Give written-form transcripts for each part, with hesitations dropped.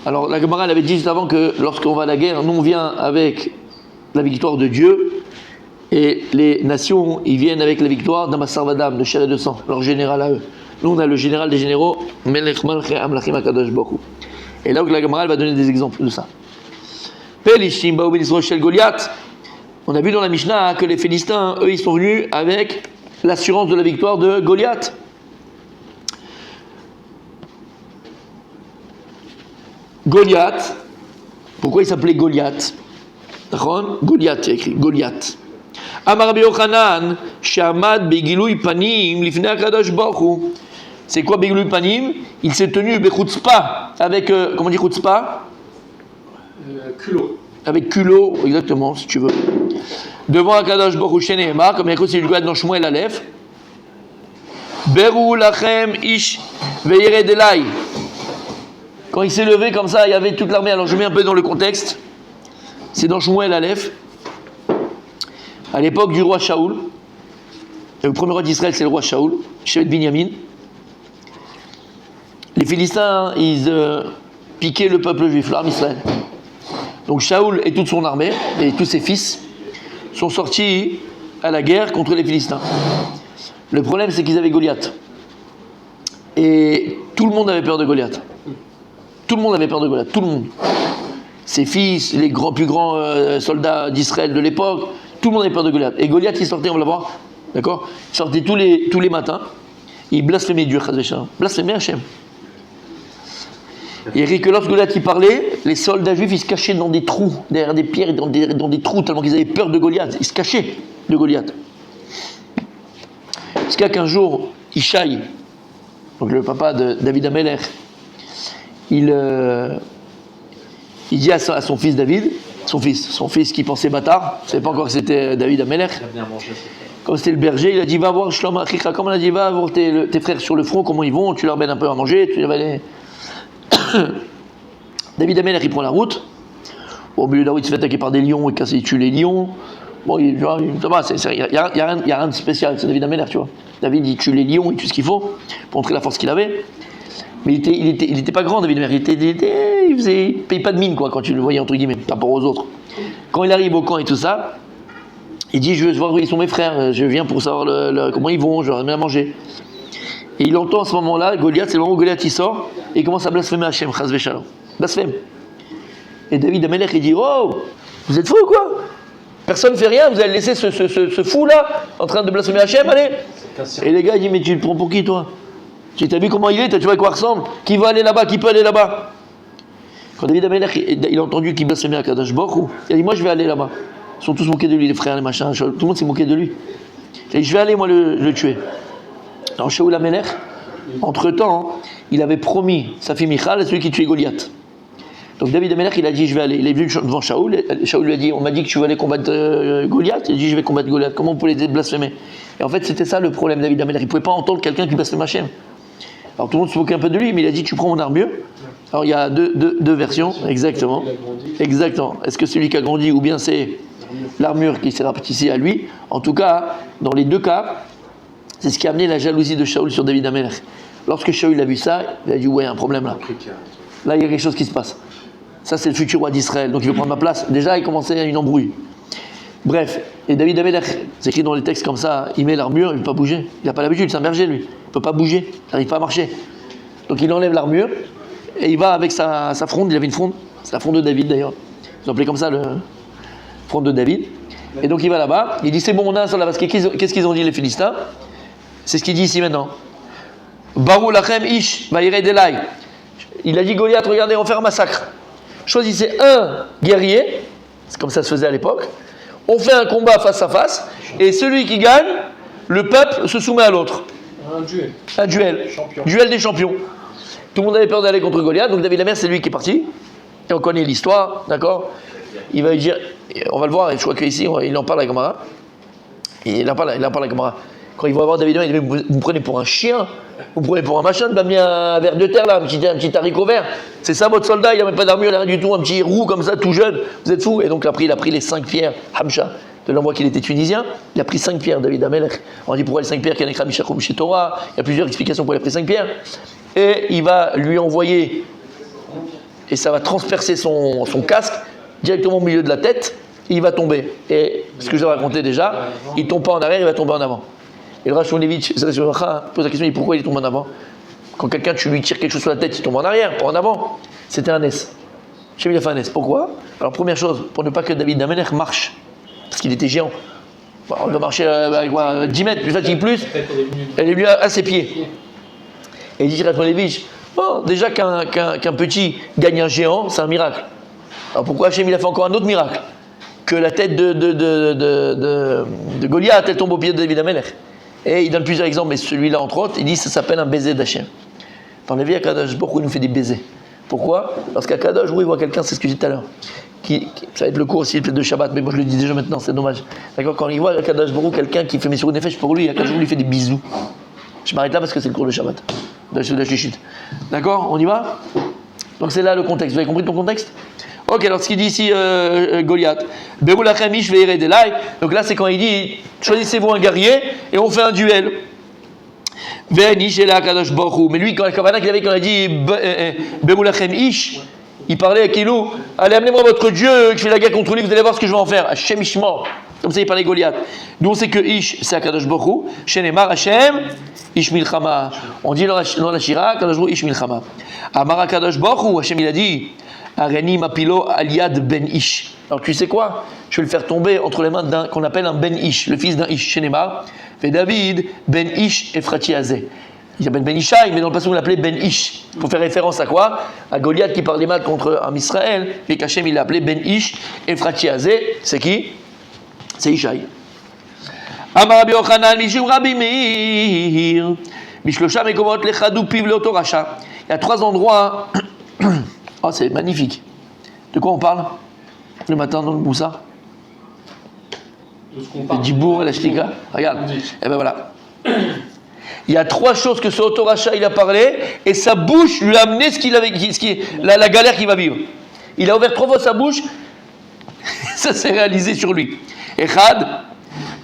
Alors la Gemara elle avait dit juste avant que lorsqu'on va à la guerre, nous on vient avec la victoire de Dieu et les nations ils viennent avec la victoire d'Amassar Vadam, de chair et de sang, leur général à eux. Nous on a le général des généraux, Melech Malchei Amlachim HaKadosh Baruch Hu. Et là où la Gemara elle va donner des exemples de ça. Pelishim Baou Ben Yisroel Shel Goliath. On a vu dans la Mishnah que les Philistins, eux, ils sont venus avec l'assurance de la victoire de Goliath. Goliath, pourquoi il s'appelait Goliath? Goliath, il y a écrit Goliath. Amar Rabbi Yochanan, Shamad Begilui Panim, Lifnei HaKadosh Baruch Hu. C'est quoi Begilui Panim? Il s'est tenu Bechutzpah, avec, comment on dit Chutzpah? Culot. Avec culot, exactement, si tu veux. Devant HaKadosh Baruch Hu Shene'emar, comme il y a écrit dans Shmuel Aleph. Beru lachem ish veyered elai. Quand il s'est levé comme ça, il y avait toute l'armée. Alors je mets un peu dans le contexte. C'est dans Shmuel Aleph. À l'époque du roi Shaoul. Le premier roi d'Israël, c'est le roi Shaoul, chef de Binyamin. Les Philistins, ils piquaient le peuple juif, l'armée Israël. Donc Shaoul et toute son armée, et tous ses fils, sont sortis à la guerre contre les Philistins. Le problème, c'est qu'ils avaient Goliath. Et tout le monde avait peur de Goliath. Tout le monde avait peur de Goliath, tout le monde. Ses fils, les plus grands soldats d'Israël de l'époque, tout le monde avait peur de Goliath. Et Goliath, il sortait, on va le voir, d'accord? Il sortait tous les matins, il blasphémait Dieu, blasphémait Hachem. Il dit que lorsque Goliath il parlait, les soldats juifs ils se cachaient dans des trous, derrière des pierres, dans des trous, tellement qu'ils avaient peur de Goliath. Ils se cachaient de Goliath. Jusqu'à qu'un jour, Ishaï, donc le papa de David Amelech, il dit à son fils David, son fils qui pensait bâtard, il ne savait pas encore que c'était David Amelech. Comme c'était le berger, il a dit va voir Shlomo Achicha, comme on a dit va voir tes frères sur le front, comment ils vont, tu leur mènes un peu à manger, tu vas aller. David Amelech il prend la route. Au milieu de la route il se fait attaquer par des lions, il tue les lions. Bon, il n'y a rien de spécial, c'est David Amelech, tu vois. David il tue les lions, il tue ce qu'il faut pour montrer la force qu'il avait. Mais il était pas grand, David Amelech. Il paye pas de mine quoi quand tu le voyais entre guillemets par rapport aux autres. Quand il arrive au camp et tout ça, il dit je veux voir où ils sont mes frères, je viens pour savoir comment ils vont, je leur amène à manger. Et il entend à ce moment-là, Goliath, c'est le moment où Goliath il sort et il commence à blasphémer Hachem, chas v'shalom. Blasphème. Et David Amelech il dit oh, vous êtes fous ou quoi? Personne ne fait rien, vous allez laisser ce fou là en train de blasphémer Hachem, allez. Et les gars ils disent mais tu le prends pour qui toi? Tu t'as vu comment il est, tu vois à quoi il ressemble? Qui va aller là-bas, qui peut aller là-bas? Quand David Amelech il a entendu qu'il blasphémait à Kadosh Baruch Hu, il a dit moi je vais aller là-bas. Ils sont tous moqués de lui, les frères, les machins, tout le monde s'est moqué de lui. Il a dit je vais aller moi le tuer. Alors Shaoul Amelech, entre-temps, il avait promis sa fille Michal à celui qui tuait Goliath. Donc David Amelech, il a dit je vais aller. Il est venu devant Shaoul, Shaoul lui a dit on m'a dit que tu veux aller combattre Goliath. Il a dit je vais combattre Goliath. Comment on peut les blasphémer? Et en fait c'était ça le problème David Amelech, il ne pouvait pas entendre quelqu'un qui blasphème Hachem. Alors tout le monde se moquait un peu de lui, mais il a dit tu prends mon armure. Alors il y a deux versions, exactement. Exactement. Est-ce que celui qui a grandi ou bien c'est l'armure qui s'est rapetissée à lui? En tout cas, dans les deux cas, c'est ce qui a amené la jalousie de Shaoul sur David Amelech. Lorsque Shaoul a vu ça, il a dit ouais, un problème là. Là, il y a quelque chose qui se passe. Ça, c'est le futur roi d'Israël, donc il veut prendre ma place. Déjà, il commençait à une embrouille. Bref, et David Amelech, c'est écrit dans les textes comme ça, il met l'armure, il ne peut pas bouger. Il n'a pas l'habitude, c'est un berger lui. Il ne peut pas bouger, il n'arrive pas à marcher. Donc il enlève l'armure et il va avec sa fronde. Il avait une fronde, c'est la fronde de David d'ailleurs. Ils ont appelé comme ça le fronde de David. Et donc il va là-bas, il dit c'est bon, on a un sur la base. Qu'est-ce qu'ils ont dit les Philistins? C'est ce qu'il dit ici maintenant. Barou lachem ish vayired elai. Il a dit Goliath, regardez, on va faire un massacre. Choisissez un guerrier, c'est comme ça se faisait à l'époque. On fait un combat face à face, et celui qui gagne, le peuple se soumet à l'autre. Un duel. Un duel. Champion. Duel des champions. Tout le monde avait peur d'aller contre Goliath, donc David Amelech, c'est lui qui est parti. Et on connaît l'histoire, d'accord? Il va lui dire, on va le voir, je crois qu'ici, il en parle à Gamara. Il en parle à Gamara. Quand il va voir David Amelech, il dit vous me prenez pour un chien, vous me prenez pour un machin, de m'amener un verre de terre là, un petit haricot vert. C'est ça votre soldat, il n'a même pas d'armure, il n'a rien du tout, un petit roux comme ça, tout jeune. Vous êtes fous? Et donc après, il a pris les 5 pierres, Hamcha, de l'endroit qu'il était tunisien. Il a pris 5 pierres, David Amelech. On dit pourquoi les 5 pierres, qu'il y a un chez Torah. Il y a plusieurs explications pour les 5 pierres. Et il va lui envoyer et ça va transpercer son casque directement au milieu de la tête, et il va tomber. Et ce que je vous ai raconté déjà, il ne tombe pas en arrière, il va tomber en avant. Et le Rav Shmulevitch pose la question, pourquoi il tombe en avant? Quand quelqu'un, tu lui tires quelque chose sur la tête, il tombe en arrière, pas en avant. C'était un S. Hachem, il a fait un S. Pourquoi? Alors, première chose, pour ne pas que David Amelech marche, parce qu'il était géant. Bon, on doit marcher avec 10 mètres, plus fatigue plus, elle est venue à ses pieds. Et il dit Rav Shmulevitch, bon, déjà qu'un petit gagne un géant, c'est un miracle. Alors pourquoi Hachem, il a fait encore un autre miracle? Que la tête de Goliath, elle tombe au pied de David Amelech. Et il donne plusieurs exemples, mais celui-là, entre autres, il dit que ça s'appelle un baiser d'Hachem. Dans la vie, Akadosh Baruch Hu, il nous fait des baisers. Pourquoi? Parce qu'Akadosh Baruch Hu, il voit quelqu'un, c'est ce que j'ai dit tout à l'heure. Ça va être le cours aussi, peut-être de Shabbat, mais moi je le dis déjà maintenant, c'est dommage. D'accord? Quand il voit Akadosh Baruch Hu, quelqu'un qui fait mes sur une nefesh pour lui, Akadosh Baruch Hu lui fait des bisous. Je m'arrête là parce que c'est le cours de Shabbat. De la Shishit. D'accord? On y va? Donc c'est là le contexte. Vous avez compris ton contexte? Ok, alors ce qu'il dit ici, Goliath. Donc là, c'est quand il dit choisissez-vous un guerrier et on fait un duel. Mais lui, quand il avait quand il a dit Bemoulachem Ish, il parlait à Kilou, allez, amenez-moi votre Dieu, que je fais la guerre contre lui, vous allez voir ce que je vais en faire. Hashem Ishma. Comme ça, il parlait Goliath. Nous, on sait que Ish, c'est Akadosh Baruch Hu. Shenemar Hashem, Ish Milchama. On dit dans la Shira, Akadosh Baruch Hu, Ish Milchama. Amar Akadosh Baruch Hu, Hashem, il a dit Areni Mapilo Aliad Ben Ish. Alors, tu sais quoi? Je vais le faire tomber entre les mains d'un qu'on appelle un Ben Ish, le fils d'un Ish. Shenemar. Fait David, Ben Ish Efrati Azeh. Il s'appelle Ben Ishaï, mais dans le passé on l'appelait Ben Ish. Pour faire référence à quoi? À Goliath qui parlait mal contre un Israël, et qu'Hachem il l'appelait Ben Ish Efrati Azeh. C'est qui? C'est Ishaï. Amar Rabbi Yochanan, Mishum Rabbi Meir, Mishlosha Mekomot Lechadou Piv Leoto Racha. Il y a 3 endroits. Oh, c'est magnifique. De quoi on parle le matin dans le Moussa? Le Djibour et la Shlika. Regarde. Et ben voilà. Il y a 3 choses que ce Otoracha il a parlé, et sa bouche lui a amené la galère qu'il va vivre. Il a ouvert 3 fois sa bouche, ça s'est réalisé sur lui. Echad,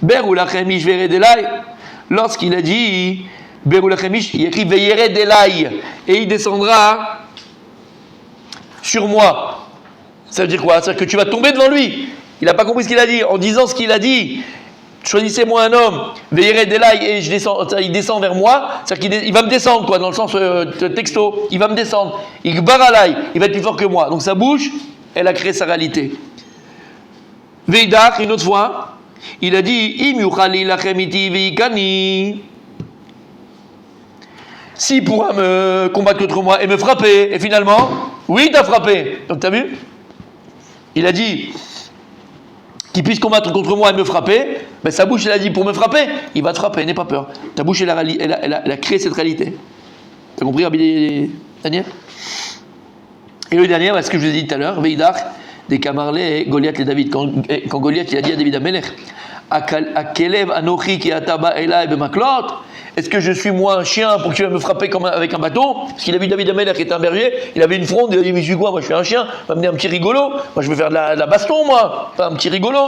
Beroulachemish Veredelai, lorsqu'il a dit Beroulachemish, il écrit Veyeredelai, et il descendra sur moi. Ça veut dire quoi? Ça veut dire que tu vas tomber devant lui. Il n'a pas compris ce qu'il a dit. En disant ce qu'il a dit, choisissez-moi un homme, Veyeredelai, et il descend vers moi, c'est-à-dire qu'il va me descendre, quoi, dans le sens texto, il va me descendre. Il baralai, il va être plus fort que moi. Donc sa bouche, elle a créé sa réalité. Veidach, une autre fois, il a dit Im yuchali lachemiti veikani. S'il pourra me combattre contre moi et me frapper, et finalement, oui, il t'a frappé. Donc t'as vu? Il a dit qu'il puisse combattre contre moi et me frapper, mais sa bouche, elle a dit pour me frapper, il va te frapper, n'aie pas peur. Ta bouche, elle a créé cette réalité. T'as compris, Rabbi Daniel? Et le dernier, ce que je vous ai dit tout à l'heure, Veidach, des Kamarlé, Goliath et David. Quand Goliath il a dit à David Amelech, Akelev Anochi ki ataba elai bemaklot, est-ce que je suis moi un chien pour que tu vas me frapper avec un bâton? Parce qu'il a vu David Amelech qui était un berger, il avait une fronde, il a dit mais je suis quoi? Moi je suis un chien, va m'amener un petit rigolo, moi je vais faire de la baston moi, pas un petit rigolo.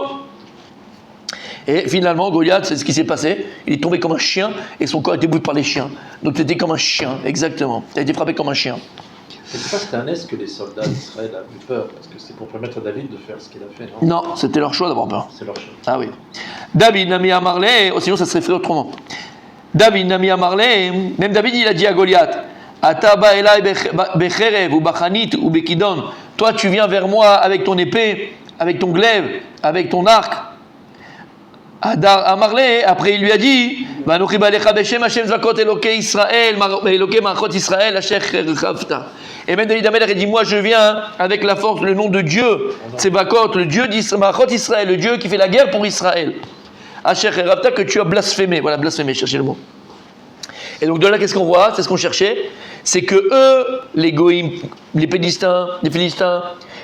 Et finalement Goliath, c'est ce qui s'est passé, il est tombé comme un chien et son corps a été bouilli par les chiens. Donc tu étais comme un chien, exactement, tu as été frappé comme un chien. C'est pas c'était un est que les soldats d'Israël avaient peur, parce que c'est pour permettre à David de faire ce qu'il a fait, non? Non, c'était leur choix d'avoir peur. C'est leur choix. Ah oui. David Nami Amarlé, sinon ça serait fait autrement. David Nami Amarlé, même David il a dit à Goliath, Ataba Elai Becherev ou Bachanit ou Bekidon, toi tu viens vers moi avec ton épée, avec ton glaive, avec ton arc. Adar Amarlé, après il lui a dit, Vanochi Balecha Beshem Hashem Zvakot Elokei Israël, Elokei Marchot Israël, Asher Chavta. Et même David Amelech a dit, moi je viens avec la force, le nom de Dieu, Tsebakot, le Dieu d'Israël, le Dieu qui fait la guerre pour Israël. Asher Chavta, que tu as blasphémé. Voilà, blasphémé, cherchez le mot. Et donc de là, qu'est-ce qu'on voit? C'est ce qu'on cherchait. C'est que eux, les Goïm, les Philistins,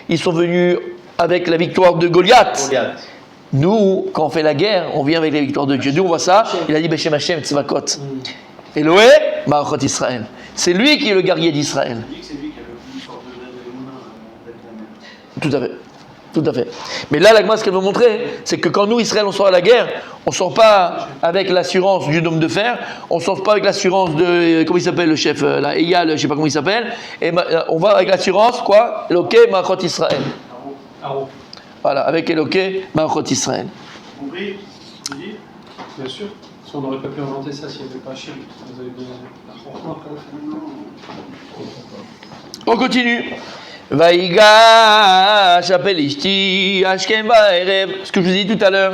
ils sont venus avec la victoire de Goliath. Nous, quand on fait la guerre, on vient avec la victoire de Dieu. Nous, on voit ça. Il a dit Beshem Hashem Tzvakot. Eloé, Marachot Israël. C'est lui qui est le guerrier d'Israël. C'est lui qui a le plus fort de l'émouna. Tout à fait. Tout à fait. Mais là, l'Agma, ce qu'elle veut montrer, c'est que quand nous, Israël, on sort à la guerre, on ne sort pas avec l'assurance du dôme de fer, on ne sort pas avec l'assurance de, comment il s'appelle le chef, là, Eyal, je ne sais pas comment il s'appelle, et on va avec l'assurance, quoi, Eloké Ma'achot Israël. Aro. Voilà, avec Eloké Ma'achot Israël. Vous compris ce qu'il dit? Bien sûr. Si on n'aurait pas pu inventer ça s'il n'y avait pas Hachem. Vous avez besoin On continue. Vaïgash appelle Ishti, Ashkem Vaerev. Ce que je vous ai dit tout à l'heure.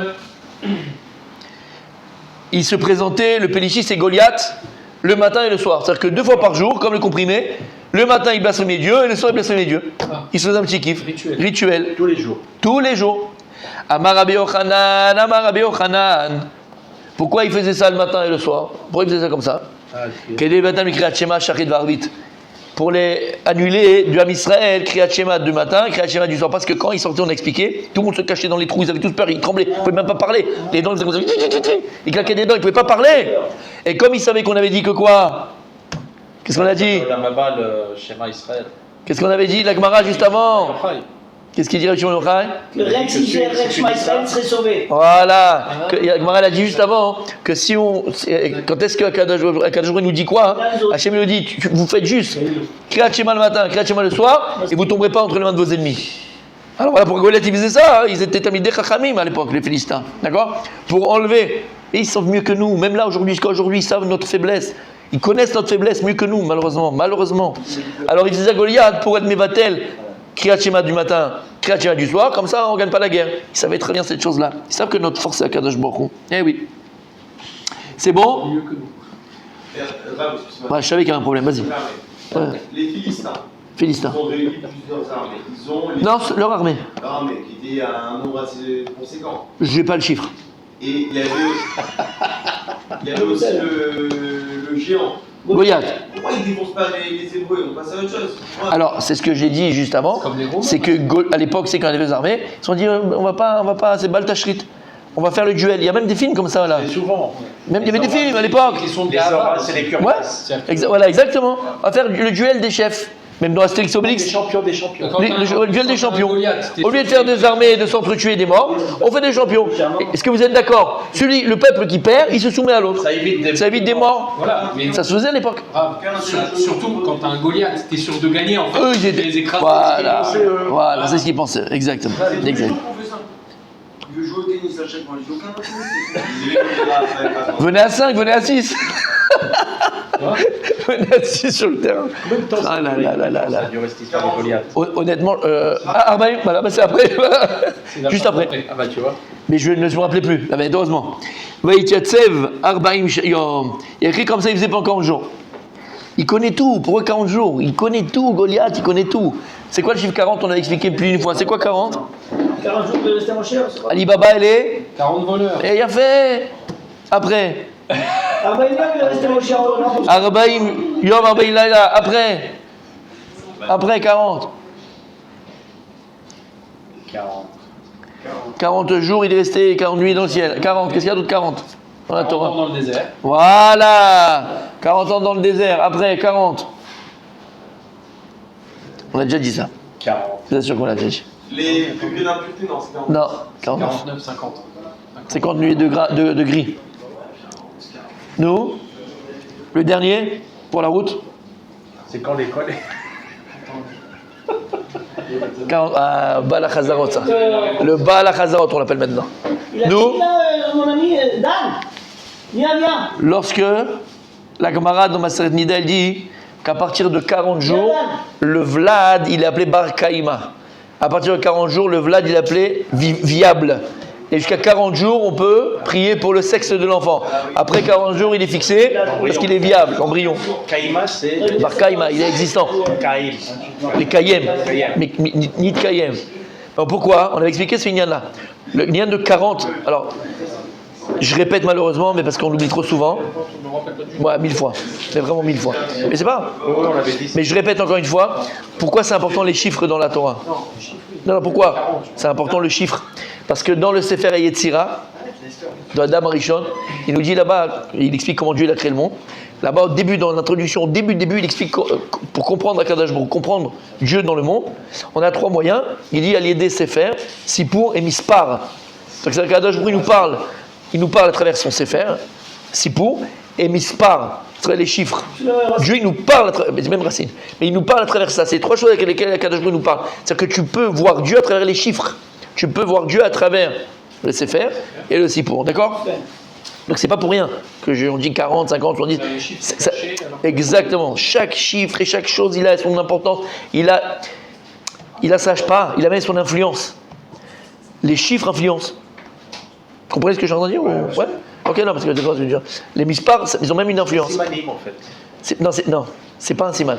Il se présentait, le Pélichi, c'est Goliath, le matin et le soir. C'est-à-dire que 2 fois par jour, comme le comprimé, le matin il blasphémait Dieu et le soir il blasphémait Dieu. Il se faisait un petit kiff. Rituel. Tous les jours. Tous les jours. Amar Rabbi Yochanan, Amar Rabbi Yochanan. Pourquoi il faisait ça le matin et le soir? Pourquoi il faisait ça comme ça? Pour les annuler du Ham Israël, Kriyat Shema du matin, Kriyat Shema du soir. Parce que quand ils sortaient, on expliquait, tout le monde se cachait dans les trous, ils avaient tous peur, ils tremblaient, ils ne pouvaient même pas parler. Les dents, ils claquaient des dents, ils ne pouvaient pas parler. Et comme ils savaient qu'on avait dit que quoi? Qu'est-ce qu'on a dit? La Mabal, le schéma Israël. Qu'est-ce qu'on avait dit, la Gemara, juste avant? Qu'est-ce qu'il dirait Shimon Yochai? Que rien que si j'ai un Shema Israël serait sauvé. Voilà. La Gemara l'a dit juste avant que si on. Quand est-ce que Akadosh nous dit quoi? Hachem nous dit vous faites juste. Kriyat Shema le matin, Kriyat Shema le soir, et vous ne tomberez pas entre les mains de vos ennemis. Alors voilà pourquoi Goliath ils faisaient ça. Ils étaient Talmidei Chachamim à l'époque, les Philistins. D'accord? Pour enlever. Et ils savent mieux que nous. Même là, aujourd'hui, jusqu'à aujourd'hui, ils savent notre faiblesse. Ils connaissent notre faiblesse mieux que nous, malheureusement. Malheureusement. Alors ils disaient à Goliath pour être Mevatel. Kriyat Shema du matin, Kriyat Shema du soir, comme ça on ne gagne pas la guerre. Ils savaient très bien cette chose-là. Ils savent que notre force c'est Akadosh Baruch Hu. Eh oui. C'est bon? mieux que nous. Ouais, je savais qu'il y avait un problème, vas-y. Ouais. Les Philistins. Ils ont réuni plusieurs armées. Ils ont Non, leur armée. leur armée qui était à un nombre assez conséquent. Je n'ai pas le chiffre. Et il y avait aussi le géant. Goliath. Pourquoi ils ne défoncent pas les Hébreux? On passe à autre chose. Alors, c'est ce que j'ai dit juste avant. Comme les Romains. C'est que à l'époque, c'est quand il y avait les armées, ils se sont dit on va pas, c'est Baltachrit. On va faire le duel. Il y a même des films comme ça là. Et souvent. Même il y avait des films à l'époque. Qui sont Les Zoras, c'est les Ouais. Kurdas. Voilà, exactement. On va faire le duel des chefs. Même dans Astérix Des Obélix. champions des champions. Le duel des champions. Au lieu de faire des armées et de s'entretuer des morts, on fait des champions. Est-ce que vous êtes d'accord? Le peuple qui perd, il se soumet à l'autre. Ça évite des morts. Voilà, mais Ça se faisait à l'époque. surtout quand t'as un Goliath, t'es sûr de gagner en fait. Eux, ils Tu étaient. les écrases. Voilà, voilà, c'est ce qu'ils pensaient. Exactement. Exact. Il veut jouer au tennis à chaque fois. Je joue aucun tennis. Venez à 5, venez à 6. Quoi Venez à 6 sur le terrain. Combien de temps Ah là là là là là. Ça a duré cette histoire de Goliath. Honnêtement, Arbaïm, voilà, bah c'est après. Juste après. Ah bah tu vois. Mais je ne me rappelais plus, là, mais heureusement. Vaïtiatsev, Arbaïm, Yom. Il y a écrit comme ça, il faisait pas 40 jours. Il connaît tout. Pourquoi 40 jours? Il connaît tout, Goliath, il connaît tout. C'est quoi le chiffre 40? On avait expliqué plus d'une fois. C'est quoi 40? 40 jours de rester mon cher. Ali Baba, elle est. 40 voleurs. Et il a fait. Après. Ah bah il va rester mon cher. Arbaïm, Yom, Arbaïm, Laila. Après. Après 40. 40. 40 jours, il est resté 40 nuits dans le ciel. 40, qu'est-ce qu'il y a d'autre 40 dans la Torah? Dans le désert. Voilà. 40 ans dans le désert. Après 40. On a déjà dit ça. 40. C'est sûr qu'on l'a déjà dit. Les degrés d'impureté, non, c'est 40. Non, 40. 49, 50. 50 nuits de gris. Nous, le dernier, pour la route, C'est quand l'école est. 40, Baal HaChazarot, ça. Le Baal HaChazarot, on l'appelle maintenant. Il a Nous, dit là, mon ami Dan. Viens. lorsque la camarade dans Maseret Nida, elle dit qu'à partir de 40 jours, le Vlad, il est appelé Bar Kaïma. À partir de 40 jours, le Vlad, il est appelé viable. Et jusqu'à 40 jours, on peut prier pour le sexe de l'enfant. Après 40 jours, il est fixé parce qu'il est viable, embryon. Kaïma, c'est. Bar Kaïma, il est existant. Kaïm. Les Kayem, mais ni de Kayem. Alors pourquoi? On avait expliqué ce lien-là. Le lien de 40, alors, je répète malheureusement, mais parce qu'on l'oublie trop souvent. Ouais, 1000 fois. C'est vraiment 1000 fois. Mais c'est pas. Oui, on l'avait dit. Mais je répète encore une fois, pourquoi c'est important les chiffres dans la Torah? Non, pourquoi? C'est important le chiffre. Parce que dans le Sefer Yetzira, dans Adam Arishon, il nous dit là-bas, il explique comment Dieu il a créé le monde. Là-bas, au début, dans l'introduction, au début, il explique pour comprendre Akadosh Baruch Hu, comprendre Dieu dans le monde, on a 3 moyens. Il dit Aliédé Sefer, Sipur et Mispar. Donc Akadosh Baruch Hu il nous parle à travers son Sefer, Sipur et Mispar, c'est les chiffres. Dieu, il nous parle à travers, c'est même racine, mais il nous parle à travers ça. C'est 3 choses avec lesquelles Akadosh Baruch Hu nous parle. C'est-à-dire que tu peux voir Dieu à travers les chiffres. Tu peux voir Dieu à travers le Sefer et le Sipur, d'accord ? Donc c'est pas pour rien que on dit 40, 50, 70. Les chiffres sont cachés, alors. Exactement. Chaque chiffre et chaque chose, il a son importance. Il a sa pas, il a même son influence. Les chiffres influencent. Vous comprenez ce que je suis en train de dire? Ouais. Ok, non, parce que je veux dire, les mispars, ils ont même une influence. C'est manime en fait. C'est pas un siman.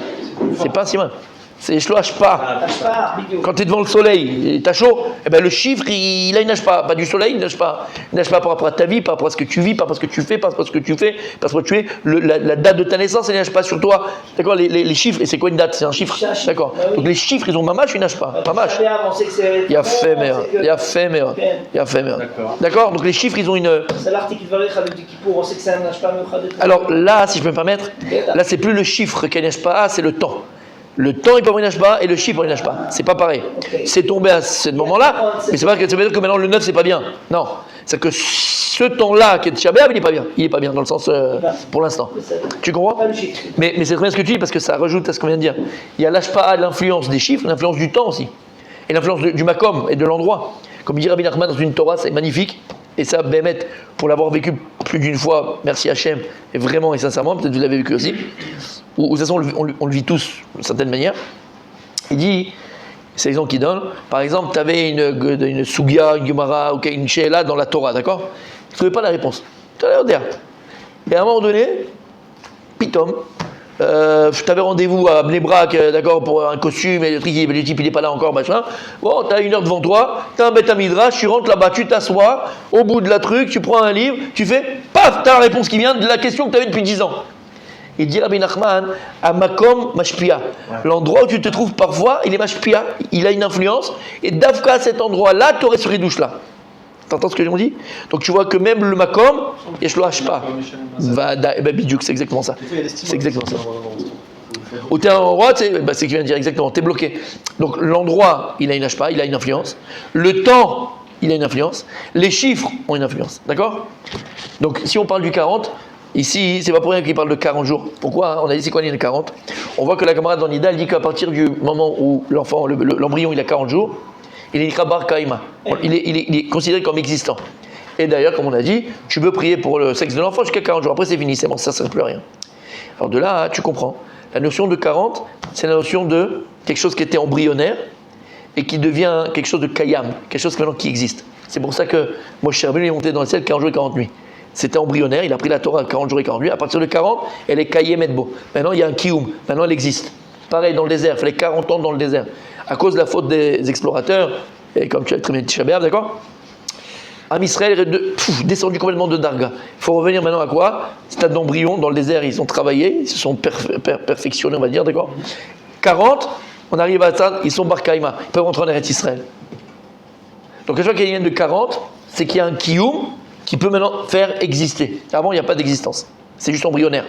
C'est pas un siman. C'est je lâche pas. Ashpa, bidou. Quand tu es devant le soleil et tu as chaud, eh ben le chiffre, il a une pas. Pas du soleil, il nage pas. Il nage pas par rapport à ta vie, par rapport à ce que tu vis, par rapport à ce que tu fais, par rapport à ce que tu fais, parce que tu es. La date de ta naissance, elle nage pas sur toi. D'accord, les chiffres, et c'est quoi une date? C'est un chiffre. C'est un chiffre, D'accord. bah oui. Donc les chiffres, ils ont mamache, ils nagent pas. Mamache. On sait que c'est. Il y a fait, mère. Il y a fait, mère. Il y a fait, mère. D'accord. D'accord. Donc les chiffres, ils ont une. C'est l'article qui va avec du Kippour, on sait que c'est un Ashpa, mais Alors là, si je peux me permettre, là, c'est plus le chiffre qui nage pas, c'est le temps. Le temps, il peut nage pas, et le chiffre, il nage pas. C'est pas pareil. Ok. C'est tombé à ce moment-là, mais c'est pas que ça veut dire que maintenant le 9, c'est pas bien. Non. C'est que ce temps-là qui est de Shabbat, il est pas bien. Il est pas bien dans le sens pour l'instant. Tu comprends? Pas le chiffre. Mais c'est très bien ce que tu dis parce que ça rajoute à ce qu'on vient de dire. Il y a l'ashpa'a, l'influence des chiffres, l'influence du temps aussi. Et l'influence du makom et de l'endroit. Comme dit Rabbi Nachman dans une Torah, c'est magnifique. Et ça, Bémet, pour l'avoir vécu plus d'une fois, merci Hachem, et vraiment et sincèrement, peut-être que vous l'avez vécu aussi, ou de toute façon on le vit tous d'une certaine manière. Il dit, c'est l'exemple qu'il donne, par exemple, tu avais une Sugia, une Gemara, ou une Sheela dans la Torah, d'accord? Tu ne trouvais pas la réponse. Tu allais dire. Et à un moment donné, pitom, je t'avais rendez-vous à Bnebrak, d'accord, pour un costume, et le type il n'est pas là encore, machin. Bon, t'as 1 heure devant toi, t'as un bête à midrash, tu rentres là-bas, tu t'assois, au bout de la truc, tu prends un livre, tu fais, paf, t'as la réponse qui vient de la question que tu avais depuis 10 ans. Il dit Rabbi Nachman, à Makom Mashpia. L'endroit où tu te trouves parfois, il est Mashpia, il a une influence, et d'Afka à cet endroit-là, tu aurais ce ridouche là. T'entends ce que je me dis? Donc tu vois que même le Makom, je le hache pas. Bidouk, c'est exactement ça. C'est exactement ça. Où tu es un endroit, c'est ce qu'il vient de dire exactement, tu es bloqué. Donc l'endroit, il a une hachpa, il a une influence. Le temps, il a une influence. Les chiffres ont une influence. D'accord? Donc si on parle du 40, ici, c'est pas pour rien qu'il parle de 40 jours. Pourquoi? On a dit c'est quoi les 40? On voit que la camarade dans Nida, elle dit qu'à partir du moment où l'enfant, l'embryon, il a 40 jours, il est Bar Kaima. Il est considéré comme existant. Et d'ailleurs, comme on a dit, tu peux prier pour le sexe de l'enfant jusqu'à 40 jours. Après, c'est fini, c'est bon, ça ne sert plus à rien. Alors de là, tu comprends. La notion de 40, c'est la notion de quelque chose qui était embryonnaire et qui devient quelque chose de kayam, quelque chose maintenant qui existe. C'est pour ça que Moshe Rabbeinu est monté dans le ciel 40 jours et 40 nuits. C'était embryonnaire, il a pris la Torah 40 jours et 40 nuits. À partir de 40, elle est kayem et bo. Maintenant, il y a un kiyum. Maintenant, elle existe. Pareil dans le désert, il fallait 40 ans dans le désert. À cause de la faute des explorateurs, et comme tu as très bien dit Shabbat, d'accord? Am Israël est descendu complètement de Darga. Il faut revenir maintenant à quoi? Stade d'embryon, dans le désert, ils ont travaillé, ils se sont perfectionnés, on va dire, d'accord? 40, on arrive à atteindre, ils sont Bar Kaima, ils peuvent rentrer en Eretz Israël. Donc, à chaque fois qu'il y a une de 40, c'est qu'il y a un kiyum qui peut maintenant faire exister. Avant, il n'y a pas d'existence. C'est juste embryonnaire.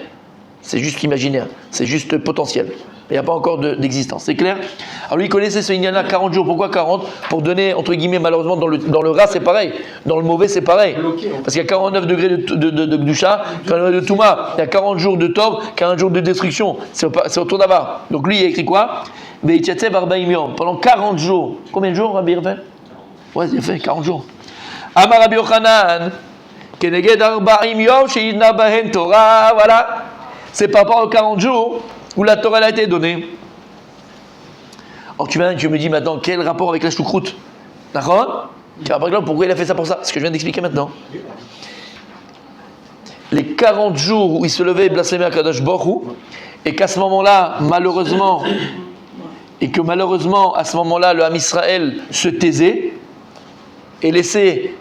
C'est juste imaginaire. C'est juste potentiel. Il n'y a pas encore d'existence. C'est clair? Alors lui, il connaissait ce Indiana 40 jours. Pourquoi 40? Pour donner, entre guillemets, malheureusement, dans le ras, c'est pareil. Dans le mauvais, c'est pareil. Parce qu'il y a 49 degrés de Gdusha, 49 de Touma. Il y a 40 jours de Tov, 40 jours de destruction. C'est autour d'Avar. Donc lui, il a écrit quoi? Pendant 40 jours. Combien de jours, Rabbi Irvel? Ouais, il a fait 40 jours. Amar Rabbi Yochanan, Keneged Arba'im Yom She'idna Bahen Torah. Voilà. C'est par rapport aux 40 jours où la Torah a été donnée. Alors tu me dis maintenant, quel rapport avec la choucroute? D'accord? Par exemple, pourquoi il a fait ça pour ça? Ce que je viens d'expliquer maintenant. Les 40 jours où il se levait et blasphémait à Kadosh Baruch Hu, et qu'à ce moment-là, malheureusement, à ce moment-là, le Ham Israël se taisait et laissait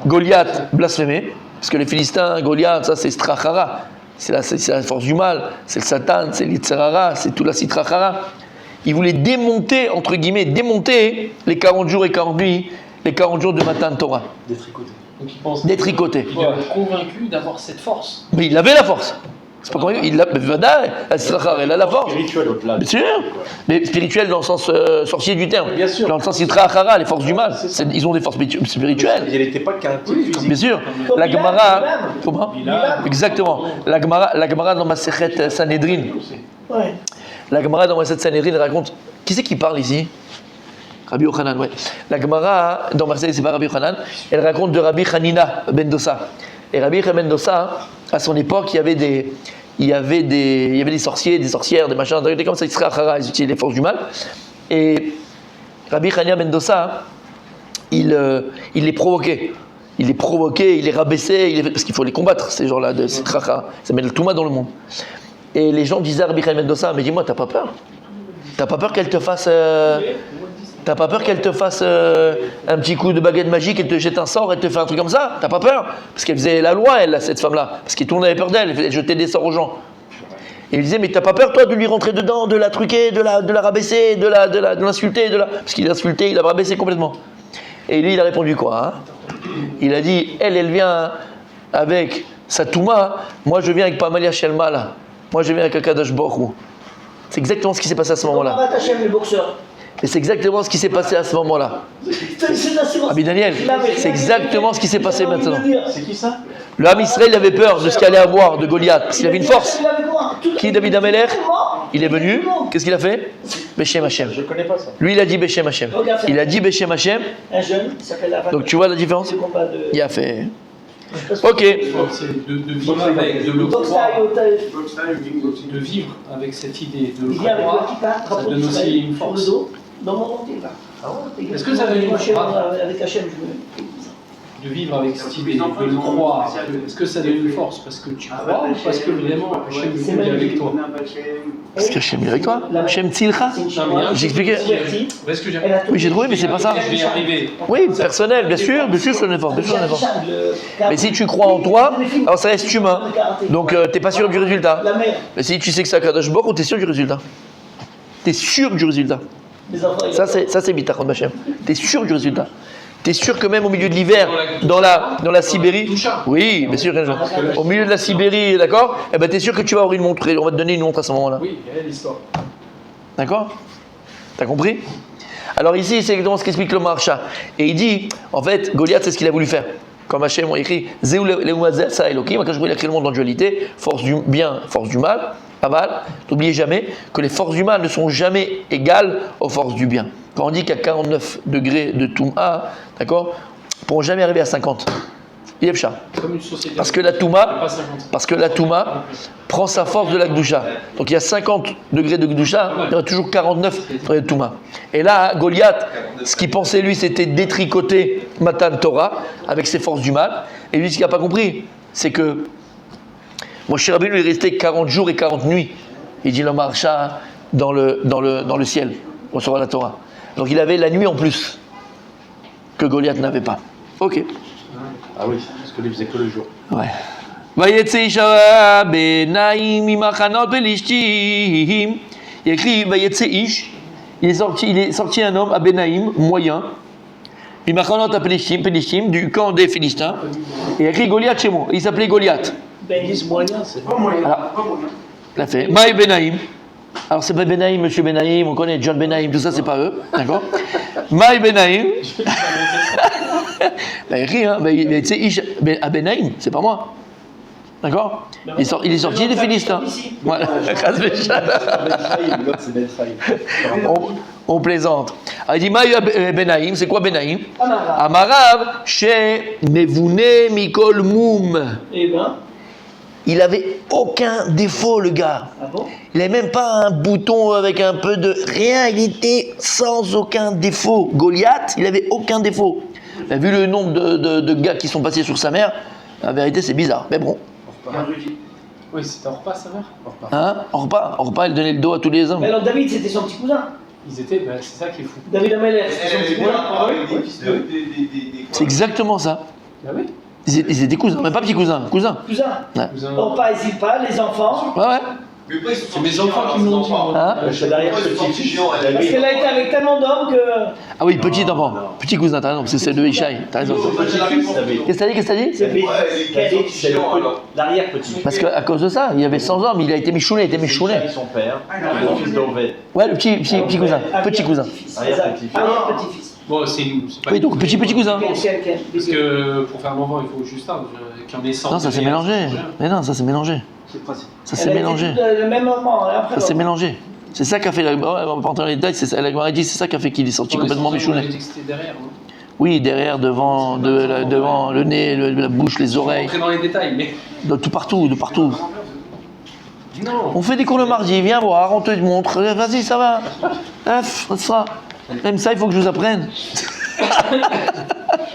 Goliath blasphémer, parce que les Philistins, Goliath, ça c'est Strachara. C'est la force du mal, c'est le Satan, c'est l'Itzerara, c'est tout la Sitrachara. Il voulait démonter, entre guillemets, les 40 jours et 40 nuits, les 40 jours de Matan Torah. Détricoté. Donc il pense Détricoté. Il est convaincu d'avoir cette force. Mais il avait la force. C'est pas convaincu. Il a, elle a la force. Spirituel au-delà. Bien sûr. Mais spirituel dans le sens sorcier du terme. Bien sûr. Dans le sens Yitrachara, les forces du mal. C'est ça. Ils ont des forces spirituelles. Il n'était pas qu'un type physique. Bien sûr. Comme La Bilal, Gemara. Bilal. Comment Bilal. Exactement. La Gemara dans Masechet Sanhedrin. Ouais. La Gemara dans Masechet Sanhedrin raconte. Qui c'est qui parle ici? Rabbi Yochanan, ouais. La Gemara dans Marseille, c'est pas Rabbi Yochanan. Elle raconte de Rabbi Hanina ben Dossa. Et Rabbi Hanina ben Dossa, à son époque, il y avait des sorciers, des sorcières, des machins, des comme ça, ils utilisaient les forces du mal. Et Rabbi Hanina ben Dossa, il les provoquait. Il les rabaissait, parce qu'il faut les combattre, ces gens-là, de Sitracha. Ça met le Touma dans le monde. Et les gens disaient à Rabbi Hanina ben Dossa, mais dis-moi, t'as pas peur? T'as pas peur qu'elle te fasse un petit coup de baguette magique, elle te jette un sort, elle te fait un truc comme ça? T'as pas peur? Parce qu'elle faisait la loi, elle, cette femme-là. Parce que tout le monde avait peur d'elle, elle jetait des sorts aux gens. Et il disait, mais t'as pas peur, toi, de lui rentrer dedans, de la truquer, de la rabaisser, de l'insulter, parce qu'il insultait, il a rabaissé complètement. Et lui, il a répondu quoi, hein? Il a dit, elle vient avec sa Touma, moi je viens avec Pamalia Shelma, là. Moi je viens avec Akadosh Baruch Hu. C'est exactement ce qui s'est passé à ce moment-là. Comment va Hachem, le boxeur? Et c'est exactement ce qui s'est passé à ce moment-là. Rabbi Daniel, c'est exactement ce qui s'est passé maintenant. C'est qui ça? Le Ham Israël avait peur de ce qu'il allait avoir de Goliath, parce qu'il avait une force. Qui, David Ameler? Il est venu, qu'est-ce qu'il a fait? Beshem Hashem. Je ne connais pas ça. Lui, il a dit Beshem Hashem. Il a dit Beshem Hashem. Un jeune, il s'appelle Lavan. Donc tu vois la différence? Le combat de... Il a fait. Ok. C'est de vivre avec, de le croire, de vivre avec cette idée, de le Il vient avec le croire, kippa, ça drapeau donne aussi d'Israël, une sur le force. dos, dans mon entier là. Est-ce que ça donne une Hachem, force avec Hachem, je veux. de vivre avec cette idée, de le croire? Est-ce que ça donne une force parce que tu crois ou parce que vraiment Hachem est avec toi? Est-ce que Hachem est avec toi? Hachem Tzilcha? J'expliquais. Est-ce que j'ai... Oui, j'ai trouvé, mais c'est pas ça. Je vais y arriver. Oui, personnel, bien sûr, c'est un effort, bien sûr, un effort. Mais si tu crois en toi, alors ça reste humain. Donc t'es pas sûr du résultat. La mère, Mais si tu sais que c'est Akadosh Baruch Hu, t'es sûr du résultat. T'es sûr du résultat. les enfants. Ça c'est Bitachon Bachem. T'es sûr du résultat. T'es sûr que même au milieu de l'hiver, dans la Sibérie, oui, bien sûr, au milieu de la Sibérie, d'accord, eh ben t'es sûr que tu vas avoir une montre, on va te donner une montre à ce moment-là. Oui, il y a l'histoire. D'accord? T'as compris? Alors ici, c'est exactement ce qu'explique le Maharsha. Et il dit, en fait, Goliath, c'est ce qu'il a voulu faire. Comme Hachem a écrit, Zeu leumazel sa Elokim, quand il a créé le monde en dualité, force du bien, force du mal, pas mal. N'oubliez jamais que les forces du mal ne sont jamais égales aux forces du bien. Quand on dit qu'il y a 49 degrés de Touma, d'accord, ne pourront jamais arriver à 50. Yevcha. Comme une société. Parce que la Touma, Pas 50. parce que la Touma prend sa force de la Gdusha. Donc il y a 50 degrés de Gdusha, il y aura toujours 49 degrés de Touma. Et là, Goliath, ce qu'il pensait lui, c'était détricoter Matan Torah avec ses forces du mal. Et lui, ce qu'il n'a pas compris, c'est que Moshe Rabbeinu est resté 40 jours et 40 nuits. Il dit le Maharsha dans le ciel, on recevra la Torah. Donc il avait la nuit en plus que Goliath n'avait pas. Ok. Ah oui, parce que lui faisait que le jour. Ouais. Vayetze Isha benaim imachanot pelishtim. Il écrit Vayetze Ish. Il est sorti un homme à Benaim, moyen. Imachanot pelishtim, du camp des Philistins. Et il écrit Goliath chez moi. Il s'appelait Goliath. Ben, Moyen, c'est Pas moyen, Alors, pas moyen. il a fait Maï Benaim. Alors c'est pas Benaim, monsieur Benaim, on connaît John Benaim, tout ça c'est pas eux, d'accord? Maï Benaim. Ben, il rit, hein, mais tu sais, Ish à Benaim, c'est pas moi. D'accord? Il est sorti des Philistins. Voilà. On plaisante. Alors, il dit Maï Benaim, c'est quoi Benaim? Amarav, chez Nevune Mikol Moum. Eh ben, Il avait aucun défaut, le gars. ah bon? Il n'avait même pas un bouton avec un peu de... Rien, il était sans aucun défaut. Goliath, il n'avait aucun défaut. Mais vu le nombre de gars qui sont passés sur sa mère, la vérité, c'est bizarre. Mais bon. Oui, c'était en repas, sa mère. Hein? En repas, il donnait le dos à tous les hommes. Mais alors David, c'était son petit cousin. Ils étaient, ben, c'est ça qui est fou. David Ameller, c'était son petit cousin. Ah oui? C'est exactement ça. Ah oui. Ils étaient cousins, mais pas petits cousins, cousins. Cousin. Ouais. Cousin. Orpa et Zilpa, les enfants. Ouais. Mais pourquoi ils sont C'est mes enfants qui me l'ont dit. Hein? C'est derrière Pourquoi ils sont sortis géants Parce qu'elle a été avec tellement d'hommes que. Ah oui, petit enfant. non. Petit cousin, t'as raison, c'est celle de Ishaï. T'as raison. Qu'est-ce que t'as dit? C'est vite. C'est l'arrière-petit. Parce qu'à cause de ça, il y avait 100 hommes, il a été michouné, Son père, le fils d'Oved. Ouais, le petit cousin. Petit cousin. Arrière-petit-fils. Bon, c'est pas. Oui, donc petit cousin. Quel. Parce que pour faire un enfant, il faut juste un, qu'il y en ait 100. Non, ça s'est mélangé. Mais non, ça s'est mélangé. Ça s'est mélangé. Le même moment, et après. Ça s'est mélangé. C'est ça qui a fait. Ouais, on va pas entrer dans les détails, c'est ça. La Gemara dit, c'est ça qui a fait qu'il est sorti complètement michouné. C'était derrière, non? Oui, derrière, devant, devant le nez, la bouche, les On va oreilles. rentrer dans les détails, mais. De tout partout, de partout. Non. On fait des cours le mardi, viens voir, on te montre. Vas-y, ça va. Ça. Même ça, il faut que je vous apprenne.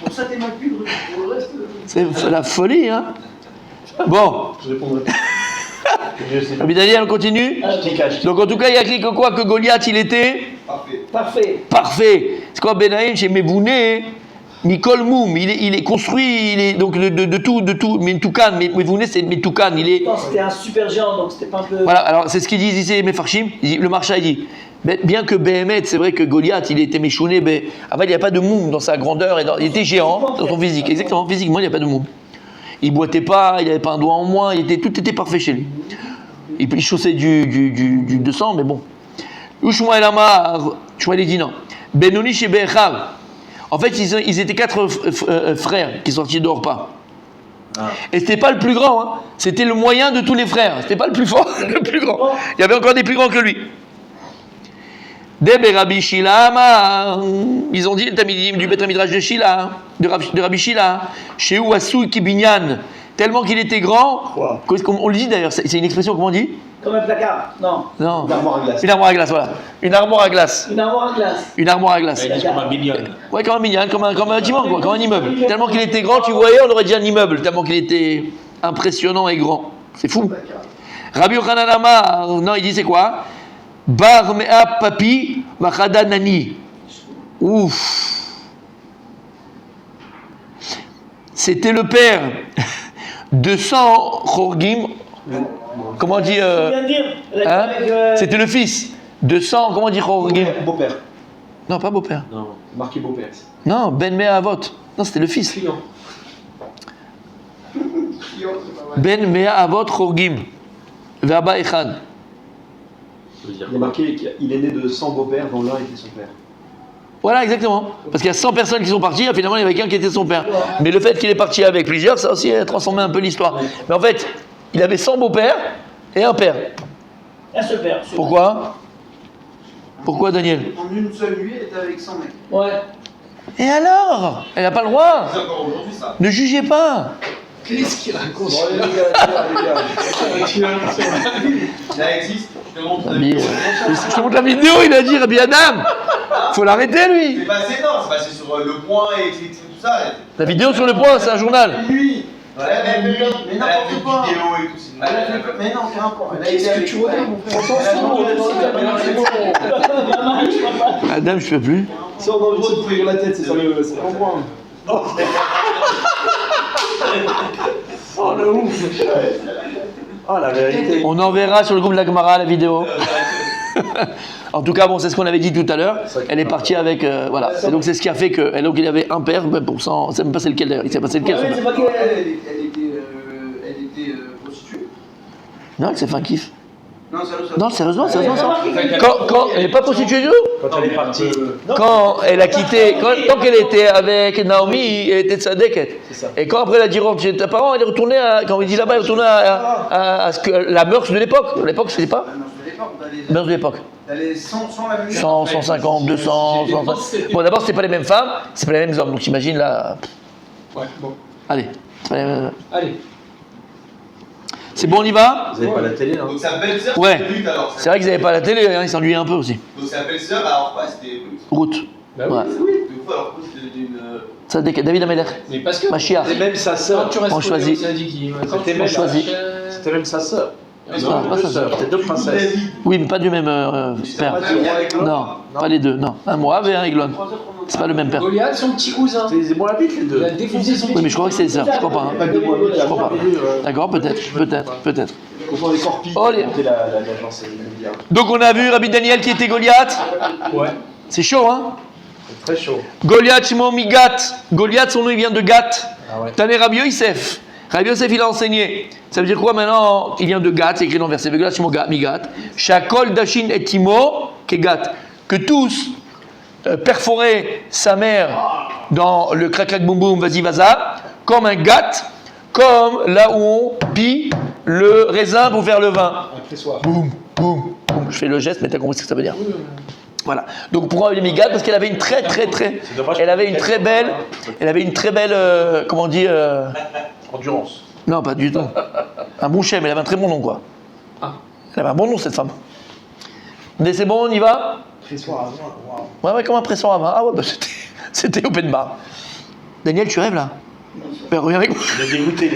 Pour ça, t'es mal plus pour le reste. C'est la folie, hein. Bon. Je répondrai pas. Rabbi Daniel, on continue. Donc en tout cas, il y a écrit que quoi? Que Goliath, il était Parfait. parfait. C'est quoi Benaïm chez Mevouné? Mikol Moum, il est construit, il est donc de tout. Metoukan, Mevouné c'est Metoukan, il est. Non, c'était un super géant, donc c'était pas un peu. Voilà, alors c'est ce qu'ils disent ici, Mefarshim. Le Marcha, il dit, bien que Behemet, c'est vrai que Goliath, il était méchouné, mais avant, il n'y a pas de moum dans sa grandeur, il était géant dans son physique. Exactement, physiquement, il n'y a pas de moum. Il boitait pas, il n'avait pas un doigt en moins, tout était parfait chez lui. Il chaussait du sang, mais bon. Ushma el Amar, Shmuel dit non. Benoni chez Bechav. En fait, ils étaient 4 frères qui sortaient de Orpa. Et c'était pas le plus grand, hein. C'était le moyen de tous les frères. C'était pas le plus fort, le plus grand. Il y avait encore des plus grands que lui. Debe Rabbi Shila, ils ont dit le Tamidim du Beth Midrash de Shila, de Rabbi Shila, chez Ouassou Kibinyan, tellement qu'il était grand. On le dit d'ailleurs, c'est une expression, comment on dit? Comme un placard. Non. Non. Une armoire à glace. Une armoire à glace, voilà. Une armoire à glace. Une armoire à glace. Une armoire à glace. Ils disent comme un mignonne. Ouais, comme un mignon, comme un bâtiment, quoi, comme un immeuble. Tellement qu'il était grand, tu voyais, on aurait dit un immeuble, tellement qu'il était impressionnant et grand. C'est fou. Rabbi Yochanan Amar, non, il dit c'est quoi? Bar mea papi machada nani. Ouf. C'était le père de 100 chorgim. Comment on dit Je viens de dire. hein? Avec, C'était le fils de 100, comment on dit chorgim? Beau-père. Non, pas beau-père. Non, marqué beau-père. Non, Ben Mea Avot. Non, c'était le fils. Client. Ben Mea Avot Chorgim. Verba Echad. Il est marqué qu'il est né de 100 beaux-pères, dont l'un était son père. Voilà, exactement. Parce qu'il y a 100 personnes qui sont parties, et finalement il y avait qu'un qui était son père. Mais le fait qu'il est parti avec plusieurs, ça aussi a transformé un peu l'histoire. Mais en fait, il avait 100 beaux-pères et un père. un seul père. Pourquoi? Pourquoi, Daniel? En une seule nuit, elle était avec 100 mecs. Ouais. Et alors? Elle n'a pas le droit. C'est encore aujourd'hui ça. Ne jugez pas. Qu'est-ce qu'il raconte? Ça existe, je te montre. Je te montre la vidéo, il a dit Rabbi Adam. Faut l'arrêter, lui. C'est passé, non, c'est passé sur Le Point et tout ça. La vidéo sur le point, c'est un journal. Nuit. Elle a fait Mais une n'importe quoi. vidéo et tout, c'est une Elle a malade. fait- Mais non, c'est un point. Qu'est-ce que tu regardes, mon frère? Adam, je peux plus. Ça, on a envie de se ouvrir la tête, c'est ça le. C'est pas moi. Oh le ouf. Oh la vérité. On enverra sur le groupe de la Gemara la vidéo. En tout cas, bon, c'est ce qu'on avait dit tout à l'heure. Elle est partie avec, voilà. Et donc c'est ce qui a fait que, donc il avait un père, ben, pour cent, c'est même pas c'est lequel d'ailleurs. Il s'est passé lequel son Ouais, père. c'est pas qu'il Elle était prostituée. Non, il s'est fait un kiff. Non, sérieusement. Non, sérieusement, ça. Ouais, Quand elle n'est pas prostituée du tout. Quand elle est partie. Quand elle a quitté, tant qu'elle était avec Naomi, elle était tzadeket. ça. Et quand après elle a dit rentre chez tes parents, elle est retournée à, quand il dit là-bas, elle est retournée à ce que la mœurs de l'époque. À l'époque, c'était pas mœurs de l'époque. T'allais sans la même 100, 150, 200, 150. Bon, d'abord, c'était pas les mêmes femmes, c'est pas les mêmes hommes. Donc, t'imagines là. Ouais, bon. Allez, c'est pas les mêmes- Allez. c'est bon, on y va. Vous avez pas la télé, non? Donc sa belle-sœur, Ouais. c'était lutte alors. C'est vrai qu'ils n'avaient pas la télé, hein, ils s'ennuyaient un peu aussi. Donc sa belle-sœur, alors pas, c'était Route. Bah oui. Ouais. deux fois, alors c'était d'une. Tzadeket, David Ameler. Mais parce que. Mashiach. C'était même sa Quand sœur. tu restes On choisit. collé au syndic, quand C'était tu même, choisit. c'était même sa sœur. Non, pas ça. C'est deux princesses. Oui, mais pas du même père. pas du roi Eglon. Non, pas les deux. Non, un Moab et un Eglon. C'est pas le même père. Goliath, son petit cousin. C'est des Moabites les Il deux. a défoncé son Oui, petit mais je crois que c'est ça. Je crois pas. Pas Hein. de Moabit, Je crois pas. cousin. D'accord, peut-être. Je confonds les Corpis. Oh, les- C'était l'agence immobilière. Donc on a vu Rabbi Daniel qui était Goliath. Ouais. C'est chaud, hein? C'est très chaud. Goliath, Shimon Migat. Goliath, son nom il vient de Gath. Ah ouais. Tané Rabbi Yosef. Rabbi Yosef, il a enseigné. Ça veut dire quoi maintenant? Il vient de Gath, c'est écrit dans le verset. Goliath, Shimon Migat. Shakol Dashin et Timo, Kegat. Que tous perforaient sa mère dans le crac-crac boum boum, vas-y, vaza, comme un gat, comme là où on pille le raisin pour faire le vin. Un pressoir. Boum, boum, boum. Je fais le geste, mais t'as compris ce que ça veut dire. Voilà. Donc pourquoi elle est Migat? Parce qu'elle avait une très, elle avait une très belle, comment on dit, Endurance. non pas du tout, un bon chef, mais elle avait un très bon nom quoi. Ah. Elle avait un bon nom cette femme. Mais c'est bon, on y va? Pressoir à vin, waouh. Ouais, comme un pressant à main. Ah ouais, bah c'était open bar. Daniel, tu rêves là? Ben, reviens avec moi. Il est dégoûté.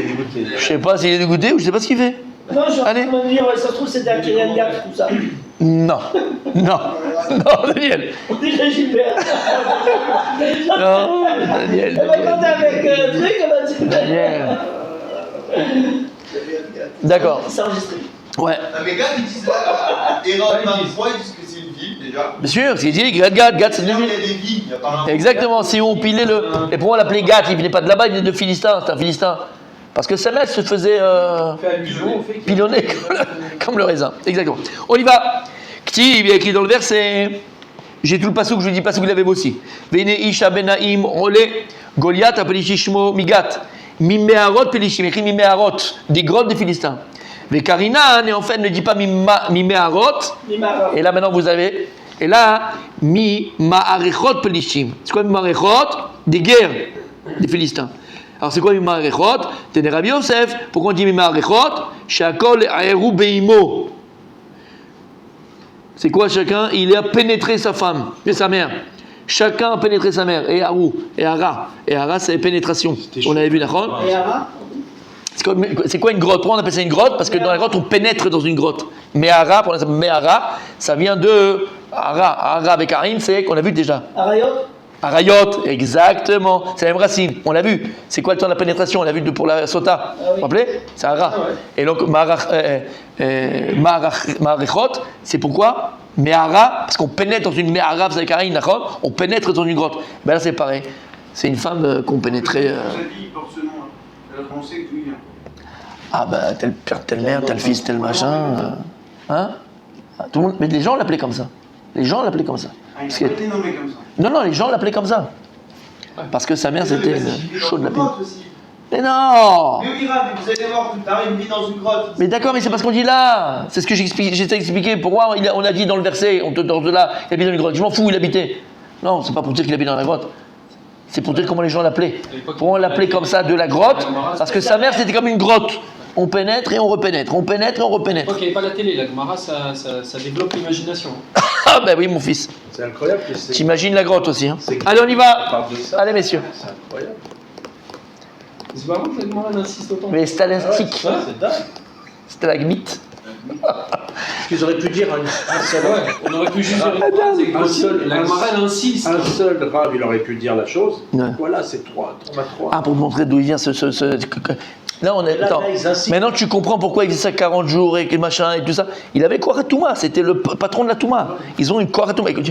Je sais pas s'il est dégoûté ou je sais pas ce qu'il fait. Non, je suis en train Allez. de me dire, ça se trouve, c'était un Kylian Gap, tout ça. Non, Daniel. On dirait Gilbert. Non, Daniel. Elle va compter avec truc, elle va dire. Daniel. D'accord. C'est enregistré. Ouais. Ah, mais gars, ils disent là, Hérode 23, ils disent que c'est une ville déjà. Bien sûr, c'est dit, Gad, c'est Là où une il y ville. a des vignes, apparemment. Exactement, si on pilait le. Et pourquoi on l'appelait Gad? Il venait pas de là-bas, il venait de Philistin, c'était un Philistin. Parce que sa mère se faisait Fait allusion au fait qu'il pilonner comme le raisin. Exactement. On y va. Kti, il y a écrit dans le verset. J'ai tout le passouk, je vous dis pas ce que vous l'avez aussi. Vene Isha Benaim Ole Goliath Apelishishmo Migat. Mimeharot Pelishim, écrit Mimeharot, des grottes des Philistins. Vekarina, et en fait, ne dit pas Mimeharot. Et là, maintenant, vous avez. Et là, Mimaharechot Pelishim. C'est quoi Mimaharechot? Des guerres des Philistins. Alors, c'est quoi Mimaharechot? T'es Rabbi Yosef. Pourquoi on dit Mimaharechot? Shakol Aeru Beimo. C'est quoi chacun? Il a pénétré sa femme et sa mère. Chacun a pénétré sa mère. Et Arou, et Ara. Et Ara, c'est pénétration. On avait vu, d'accord? Et Ara? C'est quoi une grotte? Pourquoi on appelle ça une grotte? Parce que dans la grotte, on pénètre dans une grotte. Mehara, pour l'instant, Mehara, ça vient de Ara. Ara avec Arin, c'est qu'on a vu déjà. Arayot? Arayot, exactement. C'est la même racine. On l'a vu. C'est quoi le temps de la pénétration? On l'a vu pour la sota. Vous vous rappelez? C'est Ara. Et donc, Maharechot, c'est pourquoi? Mehara, parce qu'on pénètre dans une Mehara, vous savez, Karine, d'accord? On pénètre dans une grotte. Ben là, c'est pareil. C'est une femme qu'on pénétrait. Vous avez dit, il porte ce nom. Alors qu'on sait d'où il vient. Ah ben, tel père, telle mère, tel fils, tel machin. Hein? Ah, tout le monde... Mais les gens l'appelaient comme ça. Les gens l'appelaient comme ça. Ah, il Parce n'a que- pas été nommé comme ça. Non, les gens l'appelaient comme ça. Parce que sa mère, c'était une chaude de la pile. Aussi. Mais non! Mais oui, Rav, vous allez voir plus tard, il vit dans une grotte. Mais d'accord, mais c'est pas ce qu'on dit là. C'est ce que j'essaie d'expliquer. Pourquoi on a dit dans le verset, on te de là, il habite dans une grotte. Je m'en fous, il habitait. Non, c'est pas pour dire qu'il habite dans la grotte. C'est pour dire comment les gens l'appelaient. Pourquoi on l'appelait comme ça de la grotte? Parce que sa mère, c'était comme une grotte. On pénètre et on repénètre. On pénètre et on repénètre. Toi qui n'avais pas la télé, la Gemara, ça développe l'imagination. Ah ben oui, mon fils. C'est incroyable que c'est. T'imagines la grotte aussi. Hein. C'est- Allez, on y On va. parle de ça. Allez, messieurs. C'est incroyable. C'est pas vrai que la Gemara elle insiste autant. Mais stalastique. C'est dingue. Stalagmite. Parce qu'ils auraient pu dire un seul. Ouais, on aurait pu juste dire une phrase et que Un seul- la Gemara elle insiste. Un seul rave, il aurait pu dire la chose. Ouais. Voilà, c'est trois. On a trois. Ah, pour te montrer d'où il vient ce... Là, on est... Là, Attends. là, ils insistent. Maintenant, tu comprends pourquoi il faisait ça 40 jours et que machin et tout ça. Il avait Korah Touma, c'était le patron de la Touma. Ils ont une Korah Touma. Il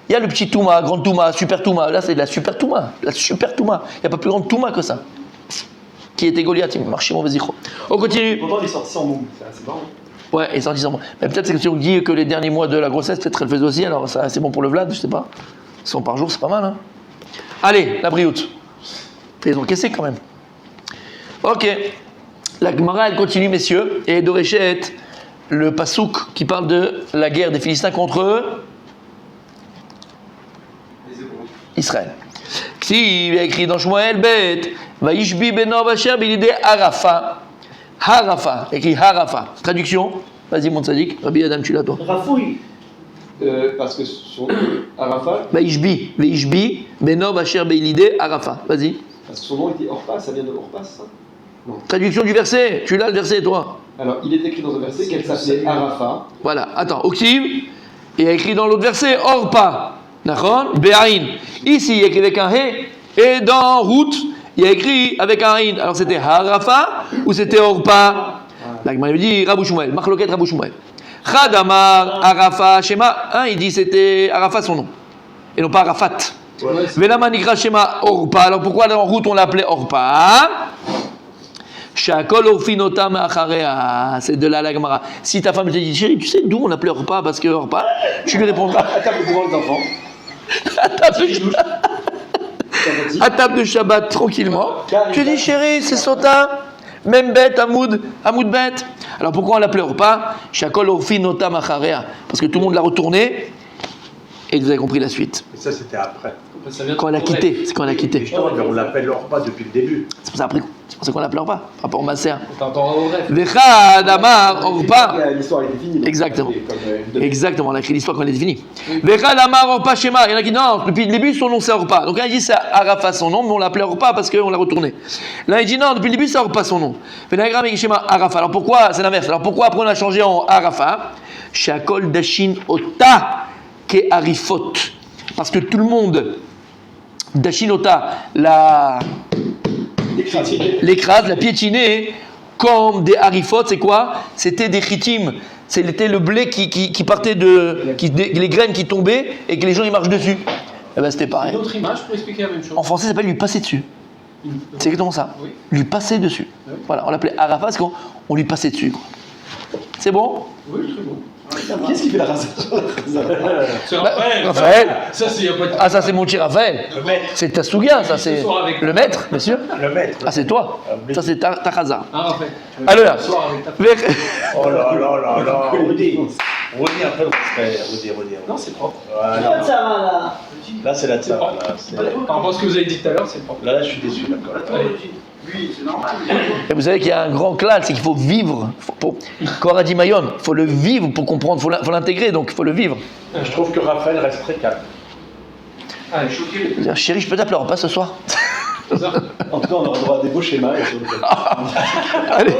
y a le petit Touma, grande Touma, super Touma. Là, c'est de la super Touma. La super Touma. Il n'y a pas plus grande Touma que ça. Qui était Goliath, il marchait mon Vézichro. On continue. Pourtant, il est sorti sans nom. C'est assez marrant. Ouais, et sans 10 ans. Mais peut-être c'est que si on dit que les derniers mois de la grossesse, peut-être elle faisait aussi, alors ça, c'est bon pour le Vlad, je sais pas. 100 par jour, c'est pas mal, hein. Allez, la brioute. Ils ont caissé quand même. Ok. La Gemara, elle continue, messieurs, et Doréchet, le Passouk qui parle de la guerre des Philistins contre eux, Les Hébreux. Israël. Si, il y a écrit dans Shmuel Bet, Vaishbi Benor Basher Bilide Harafa. Harafa, écrit Harafa. Traduction, vas-y mon tzaddik, Rabbi Adam, tu l'as toi. Rafouille. Parce que son Arafat, Vaishbi Benor Basher Bilide Harafa. Vas-y. parce que son nom était Orpas, ça vient de Orpas, ça. Traduction du verset, tu l'as le verset toi. Alors, il est écrit dans un verset qu'elle s'appelait Arapha. Voilà, attends, Oktiv, il y a écrit dans l'autre verset Orpa, Nachon, Be'ain. Ici, il y a écrit avec un He, et dans Route, il y a écrit avec un Ain. Alors c'était Harafa ou c'était Orpa? La Gemara dit Rabou Shmuel, Machloket Rabou Shmuel. Chadamar, Arafa, Shema. Un, il dit c'était Arafa son nom, et non pas Arafat. Velama Nikra Shema Orpa. Alors pourquoi dans Route on l'appelait Orpa? Shakol Orfinota Macharea. C'est de là la Gemara. Si ta femme te dit, chérie, tu sais d'où on l'appelait Orpa? Parce que Orpa, tu lui répondras. À table devant les enfants. À table de Shabbat, tranquillement. Tu dis, chérie, c'est Sota, même bête, Hamoud bête. Alors pourquoi on l'appelait Orpa? Shakol Orfinota Macharea. Parce que tout le monde l'a retourné, et vous avez compris la suite. Et ça, c'était après. Quand elle a quitté, c'est quand elle a quitté. Justement, on l'appelle Orpa depuis le début. C'est pour ça qu'on l'appelle Orpa, par rapport au Masser. T'entends au rêve. Vecha, Damar, Orpa. L'histoire est définie. Exactement. Exactement, on a écrit l'histoire quand elle est finie. Vecha, Damar, Orpa, Shema. Il y en a qui disent non, depuis le début, son nom c'est Orpa. Donc là, il dit c'est Arafa son nom, mais on l'appelait Orpa parce qu'on l'a retourné. Là, il dit non, depuis le début, c'est Orpa son nom. Venagram et Shema, Arafa. Alors pourquoi, c'est l'inverse. Alors pourquoi après on a changé en Arafa? Shakol Dashin Ota Ke Arifot. Parce que tout le monde, Dashinota, l'écrase, la piétinée, comme des harifot, c'est quoi? C'était des chitim. C'était le blé qui partait les graines qui tombaient et que les gens ils marchent dessus. Eh ben c'était pareil. Une autre image pour expliquer la même chose. En français, ça s'appelle lui passer dessus. C'est exactement ça. Oui. Lui passer dessus. Oui. Voilà, on l'appelait Arafa parce qu'on lui passait dessus. Quoi. C'est bon? Oui, très bon. Qu'est-ce qui fait la race sur la race? C'est Bah, Raphaël. Raphaël. Ça, c'est y a pas de. Ah, ça c'est mon petit Raphaël. Le maître. C'est Tasuga, ça Ce c'est soir avec- le maître, bien sûr. Le maître. Ah, c'est toi. Ça c'est ta Chaza. Ah, Raphaël. Alors là. Ce soir avec ta Oh là là là là. Rudy, un peu de respect. Rudy. Non, c'est propre. Voilà. Ça va là. Là, c'est la C'est tsara. propre. Là, c'est- Par rapport à ce que vous avez dit tout à l'heure, c'est propre. là, je suis déçu. D'accord. Lui, c'est normal. Et vous savez qu'il y a un grand clal, c'est qu'il faut vivre. Cora dit Mayon, il faut le vivre pour comprendre, il faut l'intégrer, donc il faut le vivre. Je trouve que Raphaël reste très calme. Allez, Choqué. Dire, chérie, je peux t'appeler pas ce soir? c'est ça. En tout cas, on aura droit à des beaux schémas. Et sur le- Allez,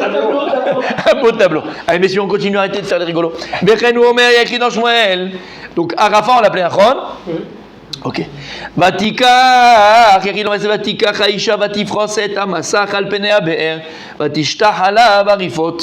un beau tableau. Allez, messieurs, on continue, arrêtez de faire les rigolos. Bechenou Omer, il y a écrit dans Shmuel. Donc, Arafa, on l'appelait Achron. Oui. Ok. Vatika, Achiri dans Vatika, Chaïcha, Vatifroset, Amasach, Alpenea, Be'er, Vatishtah, Alav, Arifot.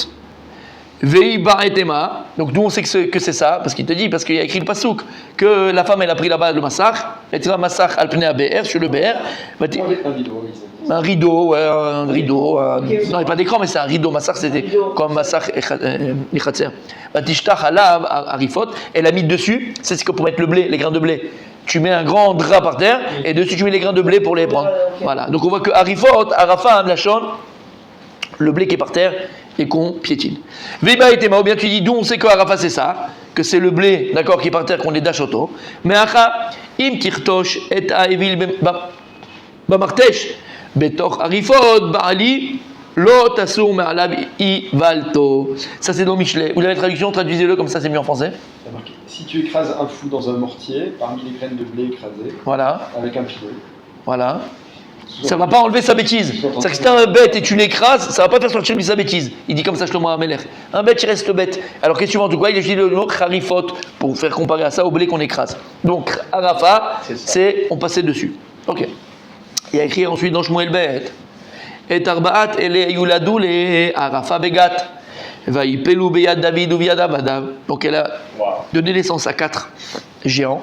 Veiba et Tema. Donc, nous, on sait que c'est ça, parce qu'il te dit, parce qu'il y a écrit le pasouk, que la femme, elle a pris là-bas le massach, elle tira massach, Alpenea, Be'er, sur le Be'er. Un vidéo, oui. Un rideau, ouais, un rideau. Non, il n'y a pas d'écran, mais c'est un rideau. Massach, c'était comme Massach et Khatser. Vatishtah, Alav, Arifot. Elle a mis dessus, c'est ce que pour mettre le blé, les grains de blé. Tu mets un grand drap par terre et dessus tu mets les grains de blé pour les prendre. Voilà. Donc on voit que Arifot, Arafa, Lachon, le blé qui est par terre et qu'on piétine. Veba et Tema, ou bien tu dis d'où on sait que Arafa c'est ça, que c'est le blé, d'accord, qui est par terre qu'on les dash auto. Mais Acha, im tirtosh et aevil bamartesh, betoch Arifot, Baali, lo tasur me'alav ivalto. Ça c'est dans Michelet. Vous avez la traduction, traduisez-le comme ça c'est mieux en français. Il y a marqué, si tu écrases un fou dans un mortier, parmi les graines de blé écrasées, Voilà, avec un filet. voilà. Ça va pas enlever sa bêtise. C'est que si t'as un bête et tu l'écrases, ça va pas faire sortir lui sa bêtise. Il dit comme ça Shlomo Amelech. Un bête, il reste bête. Alors qu'est-ce que tu vois en tout cas? Il a utilisé le mot Harifot pour faire comparer à ça au blé qu'on écrase. Donc Arafa, c'est on passait dessus. Ok. Il y a écrit ensuite dans Shmuel Bet. Et Arbaat ele yuladou le Arafa begat. Vaïpelu beyad David ou beyad Abadav. Donc elle a donné naissance à 4 géants.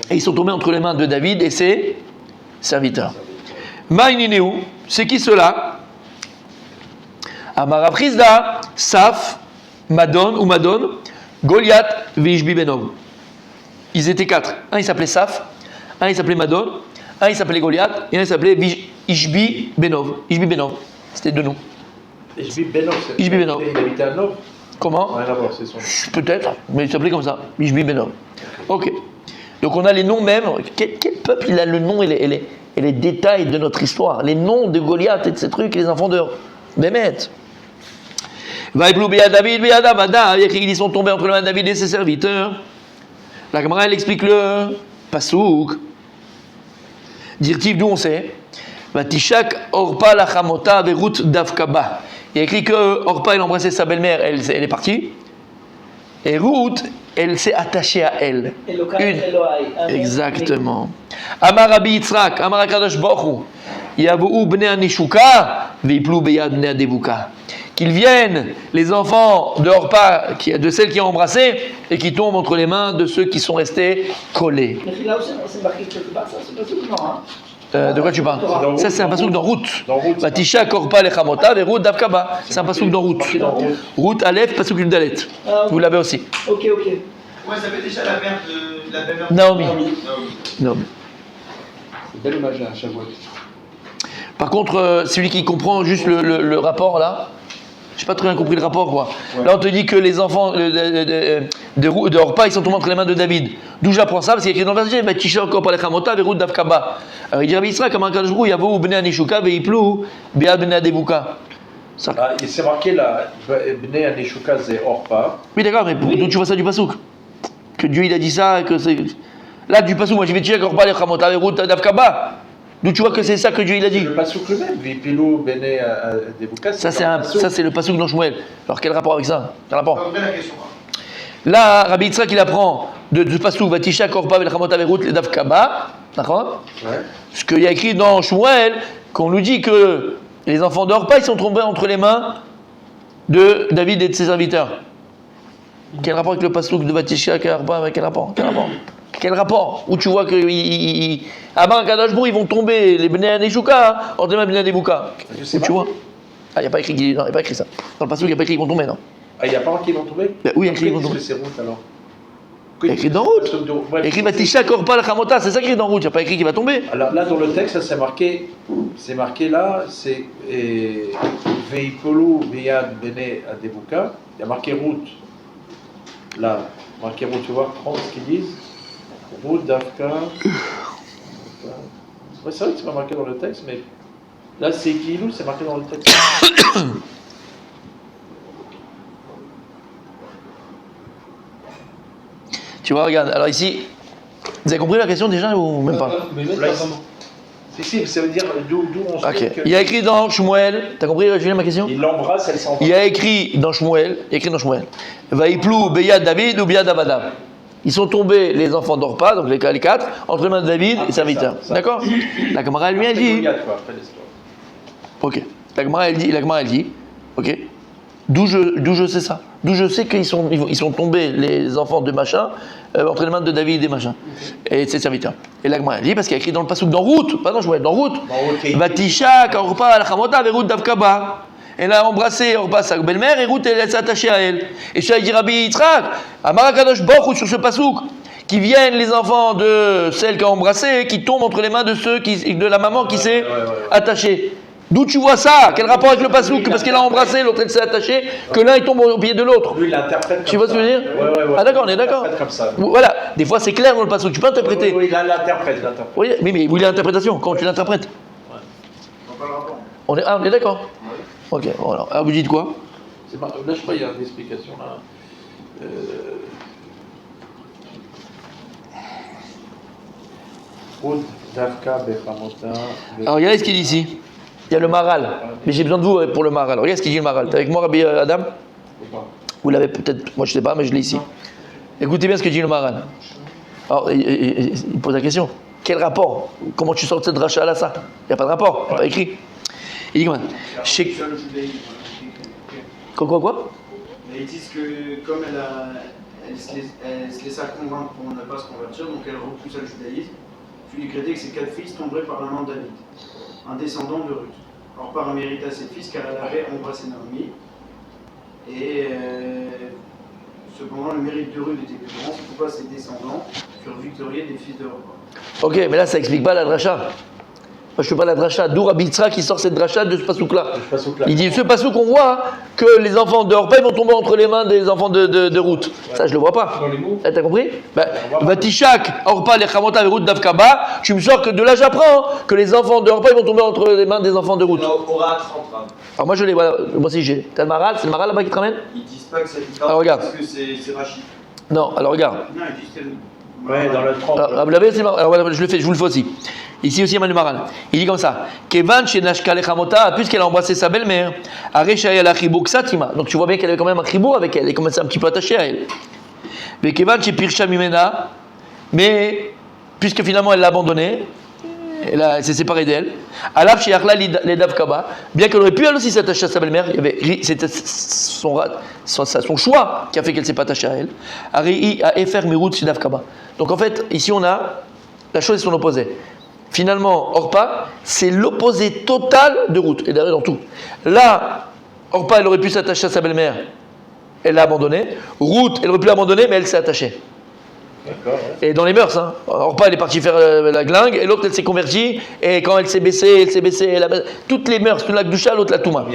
Et ils sont tombés entre les mains de David et ses serviteurs. Maïnineu, c'est qui cela? Amara Prisda, Saf, Madon ou Madon, Goliath, Vishbi Benov. Ils étaient 4. Un il s'appelait Saf, un il s'appelait Madon, un il s'appelait Goliath et un il s'appelait Ishbi Benov. Ishbi Benov, c'était 2 noms. Ishbi Benov. Ishbi Benov. Il habitait à Nov. Comment? Rien à voir, c'est son. Peut-être, mais il s'appelait comme ça, Ishbi Benov. Ok. Donc on a les noms même. Quel peuple il a le nom et les détails de notre histoire? Les noms de Goliath et de ces trucs, les enfants de Bémet. Ils sont tombés entre les mains de David et ses serviteurs. La Gemara elle explique le Pasouk. Dirtiv d'où on sait. Vatishak orpa lachamota verut davkaba. il y a écrit que Orpa, elle embrassait sa belle-mère, elle est partie. Et Ruth, elle s'est attachée à elle. Une. Exactement. Amar Rabbi Yitzhak, Amar HaKadosh Baruch Hu, Yavu'u bnei Anishuka, ve'iplu beyad bnei Adevuka. Qu'ils viennent, les enfants de Orpa, de celles qui ont embrassé, et qui tombent entre les mains de ceux qui sont restés collés. Mais là aussi, c'est marqué quelque part, ça, c'est pas tout, non, hein. De quoi tu parles? Ça, c'est un pasouk dans Ruth. Dans Ruth. Batisha korpa lechamota et Ruth davkaba. C'est un pasouk dans Ruth. Marqué dans Ruth. Ruth Aleph, pasouk une dalet. Vous l'avez aussi. Ok. Comment elle s'appelle déjà la mère de la belle-mère Naomi. Naomi. C'est bel hommage à Shavuot. Par contre, celui qui comprend juste le rapport là, j'ai pas très bien compris le rapport quoi. Ouais. Là on te dit que les enfants de Orpa ils sont tombés entre les mains de David. D'où j'apprends ça? Parce qu'il y a écrit dans le verset Batisha korpa lechamota et Ruth davkaba. Alors il dit Rabbi Yitzhak, comme un kadjbrou, Yavo bnei Anishuka ve'iplu beyad bnei Adevuka. Ça. Ah, et c'est marqué là, Bnei Anishuka c'est Orpa. Oui d'accord, mais d'où tu vois ça du pasouk? Que Dieu il a dit ça, que c'est... Là du pasouk, moi je vais te dire Korpa lechamota et Ruth davkaba. D'où tu vois que c'est ça que Dieu il a dit? Le pasouk lui-même, Vipilou Bnei Adevuka. Ça c'est le pasouk dans Shmuel. Alors quel rapport avec ça? Quel rapport? Pas vrai la question. Là, Rabbi Yitzhak il apprend de pasouk Vatisha Korpa lechamota et Ruth davkaba. D'accord? Ouais. Ce qu'il y a écrit dans Shmuel, qu'on nous dit que les enfants d'Orpa, ils sont tombés entre les mains de David et de ses serviteurs. Quel rapport avec le pasouk de Vatisha Korpa? Quel rapport? Quel rapport? Où tu vois que Amar Kadosh Baruch Hu, ils vont tomber, les Bnei Anishuka, entre les mains de Bnei Adevuka. Je sais Où pas. tu vois? Ah, il n'y a pas écrit ça. Dans le pasouk, il n'y a pas écrit qu'ils vont tomber, non? Ah, il n'y a pas marqué qu'ils vont tomber? Ben oui, il y a écrit qu'ils vont Pourquoi tomber. c'est Ruth alors? Il y a écrit dans Ruth. Il y a écrit Vatisha Korpa lechamota, c'est ça qui est écrit dans Ruth, il n'y a pas écrit qu'il va tomber. Alors là, dans le texte, ça c'est marqué là, c'est Veipolu Beyad Bnei Adevuka. Il y a marqué Ruth. Là, marqué Ruth, tu vois, prends ce qu'ils disent. Ruth Davka. Ouais, c'est vrai que c'est pas marqué dans le texte, mais là, c'est Kilou, c'est marqué dans le texte. Tu vois, regarde, alors ici, vous avez compris la question déjà ou même pas? Mais même Là, pas vraiment. Si, ça veut dire d'où on se Ok. trouve que. Il y a écrit dans Shmuel, t'as compris Julien ma question? Il l'embrasse, elle s'en va. Il y a écrit dans Shmuel, Vaiplu Beyad David ou Beyad Abadav. Ils sont tombés, les enfants d'Orpa, donc les quatre, entre les mains de David et serviteurs. ça. D'accord? La Gemara lui a Après dit. Goliath, quoi, après l'histoire. Ok. La Gemara elle dit. Ok. D'où je sais ça? D'où je sais qu'ils sont tombés, les enfants de machin, entre les mains de David et machin, et de ses serviteurs. Et la Gemara elle dit, parce qu'il y a écrit dans le pasouk, dans Ruth, pas dans Shmuel, dans Ruth. Vatisha Korpa lechamota et Ruth davkaba. Elle a embrassé Orpa, sa belle-mère, et Ruth, elle s'est attachée à elle. Et ça, il dit Rabbi Yitzhak, Amar HaKadosh Baruch Hu, sur ce pasouk, qui viennent les enfants de celle qui a embrassé, qui tombent entre les mains de la maman qui s'est attachée. D'où tu vois ça? Quel rapport avec le pasouk? Parce qu'elle a embrassé, l'autre elle s'est attachée, que l'un il tombe au pied de l'autre. Lui, il l'interprète comme ça. Tu vois ce que je veux dire? Ouais. Ah d'accord, on est d'accord. Il l'interprète comme ça. Voilà, des fois c'est clair dans le pasouk, tu peux interpréter. Oui, il l'interprète. Oui, mais où est l'interprétation? Comment tu l'interprètes? On est d'accord? Ok, voilà. Alors vous dites quoi? Là, je crois qu'il y a une explication là. Ruth, Davka, Bechamota. Alors regardez ce qu'il dit ici. Il y a le Maral. Mais j'ai besoin de vous pour le Maral. Regarde ce qu'il dit le Maral. T'es avec moi, Rabbi Adam? Vous l'avez peut-être, moi je sais pas, mais je l'ai ici. Écoutez bien ce que dit le Maral. Alors, il pose la question. Quel rapport? Comment tu sors de cette rachat là ça? Il n'y a pas de rapport, il n'y a pas écrit. Il dit comment? Quoi? Mais ils disent que comme elle se laissa convaincre pour ne pas se convertir, donc elle repoussa le judaïsme, puis il crédit que ses 4 fils tomberaient par la main de David, un descendant de Ruth. Orpa mérita ses fils car elle avait embrassé Naomi. Et cependant, le mérite de Ruth était plus grand, c'est pourquoi ses descendants furent victorieux des fils de Orpa. Ok, mais là ça explique pas la dracha. Moi je fais pas la dracha. D'où Rabbi Yitzhak qui sort cette dracha de ce pasouk là. Il dit ce pasouk qu'on voit que les enfants de Orpa ils vont tomber entre les mains des enfants de Ruth. Ça je le vois pas. Dans les mots. T'as compris? Vatishak, Orpa, Lechamota et Ruth davkaba. Tu me sors que de là j'apprends que les enfants de Orpa ils vont tomber entre les mains des enfants de Ruth. Aura 30 ans. Alors moi je l'ai, voilà, moi aussi j'ai. T'as le Maral, c'est le Maral là-bas qui te ramène? Ils disent pas que c'est Alors, regarde. parce que c'est Rachid. Non, alors regarde. Non, ils disent que Ouais, dans le 30. Alors, vous l'avez, alors voilà, je vous le fais aussi. Ici aussi, Emmanuel Maral. Il dit comme ça. Kevan shenashka lechamota, puisqu'elle a embrassé sa belle-mère, areshaya la chibuk satima. Donc tu vois bien qu'elle avait quand même un chibou avec elle, elle commençait un petit peu attachée à elle. Mais Kevan shepirsha mimena, mais puisque finalement elle l'a abandonnée, elle s'est séparée d'elle. Alaf sheyachla ledav kaba, bien qu'elle aurait pu elle aussi s'attacher à sa belle-mère, c'était son choix qui a fait qu'elle ne s'est pas attachée à elle. Arei a efer mirut shidav kaba. Donc en fait, ici on a la chose est son opposé. Finalement, Orpa, c'est l'opposé total de Ruth. Et d'ailleurs, dans tout. Là, Orpa, elle aurait pu s'attacher à sa belle-mère. Elle l'a abandonnée. Ruth, elle aurait pu l'abandonner, mais elle s'est attachée. D'accord. Et dans les mœurs, hein. Orpa, elle est partie faire la glingue, et l'autre, elle s'est convertie. Et quand elle s'est baissée, toutes les mœurs, la Gdusha, l'autre, la Touma.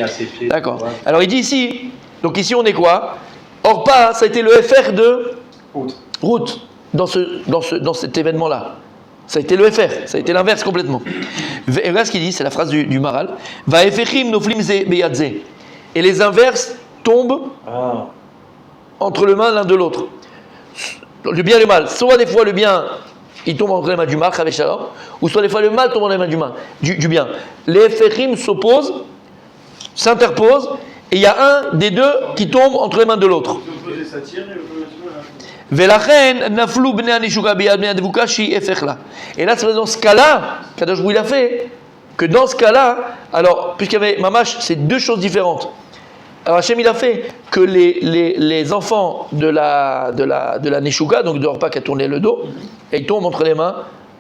D'accord. Alors, il dit ici, donc ici, on est quoi? Orpa, ça a été le FR de Ruth dans cet événement-là. Ça a été le FR, ça a été l'inverse complètement. Et regarde ce qu'il dit, c'est la phrase du Maral. Va efechim noflim beyadze. Et les inverses tombent entre les mains l'un de l'autre. Le bien et le mal. Soit des fois le bien, il tombe entre les mains du mal, ou soit des fois le mal tombe entre les mains du bien. Les efechim s'opposent, s'interposent, et il y a un des deux qui tombe entre les mains de l'autre. Et là, c'est dans ce cas-là, Kadosh Bou il a fait, que dans ce cas-là, alors, puisqu'il y avait Mamash, c'est deux choses différentes. Alors Hachem il a fait que les enfants de la Neshuga, donc de Orpa qui a tourné le dos, et ils tombent entre les mains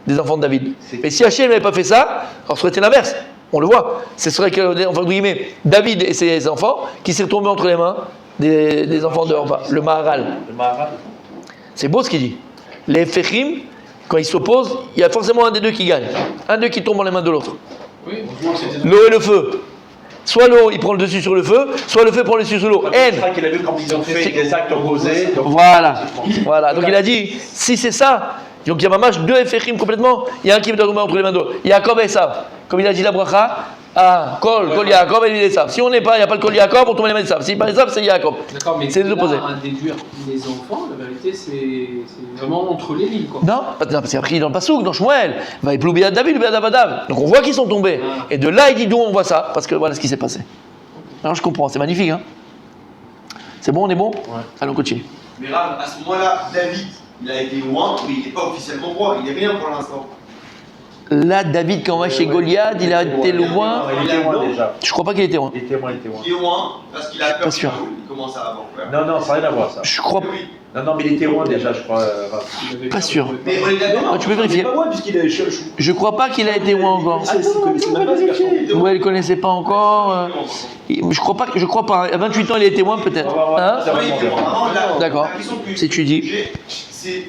des enfants de David. Mais si Hachem n'avait pas fait ça, alors ce serait été l'inverse. On le voit. Ce serait que, enfin, David et ses enfants qui s'est retombé entre les mains des enfants de Orpa. Le Maharal. C'est beau ce qu'il dit. Les Fechim, quand ils s'opposent, il y a forcément un des deux qui gagne. Un d'eux qui tombe dans les mains de l'autre. Oui, l'eau et le feu. Soit l'eau, il prend le dessus sur le feu, soit le feu prend le dessus sur l'eau. C'est ça qu'il a vu quand ils ont fait des actes opposés. Voilà. Donc il a dit, si c'est ça, donc il y a Mamash deux Fechim complètement, il y a un qui va tomber entre les mains de l'autre. Il y a Jacob et Esav. Comme il a dit la bracha, Kol Yaakov et Esav. Si on n'est pas, il n'y a pas le Kol Yaakov, on tombe les mains d'Esav. Si pas Esav, c'est Yaakov. D'accord, mais c'est l'opposé. À déduire les enfants, la vérité, c'est vraiment entre les lignes, quoi. Non, parce qu'il a pris dans le Passouk, dans Shmuel, va éplouer David, David. Donc on voit qu'ils sont tombés. Et de là, il dit d'où on voit ça, parce que voilà ce qui s'est passé. Alors je comprends, c'est magnifique, hein. C'est bon, on est bon? Ouais. Allons, continue. Mais Rav, à ce moment-là, David, il a été loin, mais il n'est pas officiellement roi, il n'est rien pour l'instant. Là, David, quand on va chez Goliath, il a été loin. Il était loin déjà. Je crois pas qu'il était loin. Il était loin. Il est loin, parce qu'il a peur Pas sûr. il commence à avoir peur. Non, ça n'a rien à voir ça. Je crois Oui. Non, mais il était loin déjà, je crois. pas sûr. Mais on est d'accord. Tu peux vérifier. Pas moi, puisqu'il est. Je crois pas qu'il a été loin encore. Il connaissait même pas ce garçon. Ouais, il connaissait pas encore. Je crois pas. À 28 ans, il a été loin peut-être. Hein? Oui, il était loin. Maintenant, D'accord. la question que Si tu dis. c'est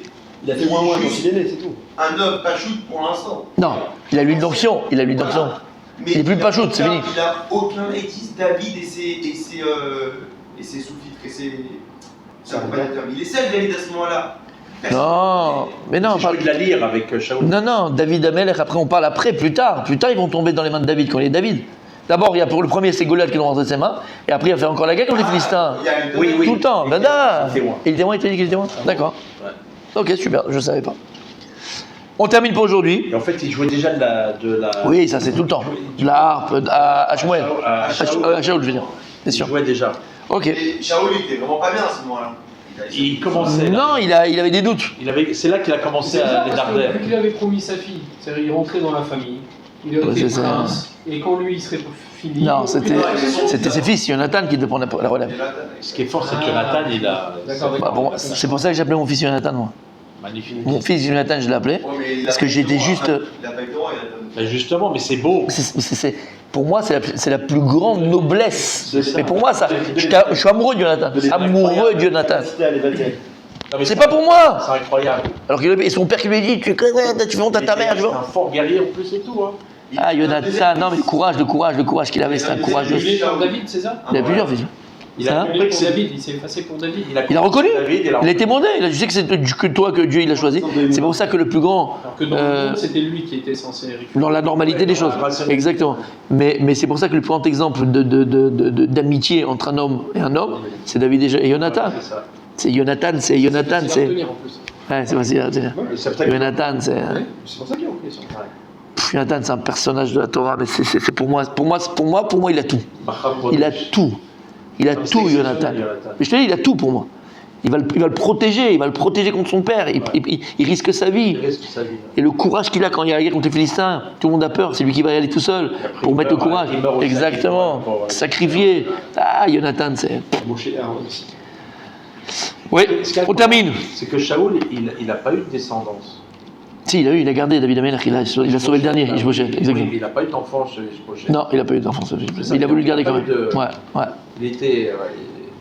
Il a fait moins quand il est né, c'est tout. un homme pas shoot pour l'instant. Non, il a l'huile d'onction. Il Mais est plus pas shoot, c'est fini. Il n'a aucun étis David et ses sous-titres et ses accompagnateurs. Il est seul David à ce moment-là. Non, mais non, Je peux de la lire avec Shaoul. non, David Amelech, après on parle après, plus tard. Plus tard, ils vont tomber dans les mains de David quand il est David. D'abord, il y a pour le premier, c'est Goliath qui l'ont rentré de ses mains, et après, il va faire encore la guerre contre les Philistins. Oui. Tout le temps, dada. Il était loin. Il était loin, il t'a dit qu'il était loin. D'accord. Ouais. Ok, super, je savais pas. On termine pour aujourd'hui. Et en fait, il jouait déjà de la. Oui, ça c'est tout le temps. De la harpe, à Shmuel. À À Shaoul, je veux dire. C'est Il sûr. jouait déjà. Ok. Et Shaoul, il était vraiment pas bien à ce moment-là. Il commençait. là. Non, il avait des doutes. C'est là qu'il a commencé à les darder. Vu qu'il avait promis sa fille, c'est-à-dire il rentrait dans la famille, il Ouais, était c'est ça. prince, et quand lui il serait fini. Non, c'était ses fils, Jonathan, qui devait prendre la relève. Ce qui est fort, c'est que Jonathan, il a. D'accord, Bah, bon, c'est pour ça que j'appelais mon fils Jonathan, moi. Magnifique. Mon fils Jonathan, je l'appelais. Parce que j'étais juste. Il a pas eu le droit, il a pas eu le Mais justement, mais c'est beau. Pour moi, c'est la plus grande noblesse. C'est ça. Mais pour moi, ça, je suis amoureux de Jonathan. Amoureux de Jonathan. C'était à l'évêque. Non, mais C'est pas pour moi. C'est incroyable. Alors et son père qui lui dit, tu fais honte à ta mère, tu C'est vois. un fort guerrier en plus et tout. Hein. Ah, Jonathan, non mais le courage qu'il avait, c'est un courage. Il est pour David, c'est ça? Il a plusieurs fils. Il a Hein? compris que Pour c'est David, il s'est effacé pour David. Il a reconnu. David, Il a été mondé. Tu sais que c'est que toi que Dieu il a choisi. C'est pour ça que le plus grand. Alors que dans le monde, c'était lui qui était censé récupérer. Dans la normalité des choses. Exactement. Mais c'est pour ça que le plus grand exemple d'amitié entre un homme et un homme, c'est David et Jonathan. C'est ça. C'est Jonathan, C'est difficile à retenir, en plus. Ouais, c'est facile à dire. Ouais, c'est pour ça qu'il Jonathan, c'est a repris ça. Jonathan, c'est un personnage de la Torah, mais c'est pour moi, il a tout. Il a tout. Il a tout, Jonathan. Mais je te dis, il a tout pour moi. Il va le protéger, contre son père. Il risque sa vie. Et le courage qu'il a quand il y a la guerre contre les Philistins, tout le monde a peur, c'est lui qui va y aller tout seul pour mettre le courage. Exactement. Sacrifié. Ah, Jonathan, c'est. Moshe et Aaron aussi. Oui, on termine. C'est que Shaoul, il n'a pas eu de descendance. Si, il a gardé David Amelech, il a sauvé le dernier, Ishbosheth, exactement. Oui, il n'a pas eu d'enfant chez Ishbosheth. Non, il n'a pas eu d'enfant, mais il a voulu le garder quand même. Ouais. Il était.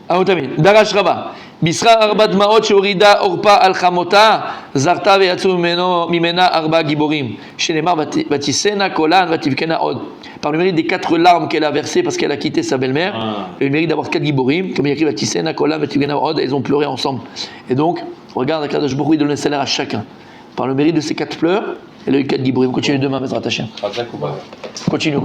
On termine. Darash Rabba. Bisra arba dmaot sheorida orpa al chamota zarta veyatsu mimena arba giborim. Shenemar vatisena kolan vativkena od. Par le mérite des 4 larmes qu'elle a versées parce qu'elle a quitté sa belle-mère, et le mérite d'avoir 4 giborim, comme il y a écrit vatisena kolan vativkena od, elles ont pleuré ensemble. Et donc, regarde, Akadosh Baruch Hu donne un salaire à chacun. Par le mérite de ces 4 pleurs, elle a eu 4 giborim. Continue demain, Bezrat Hashem. Continue.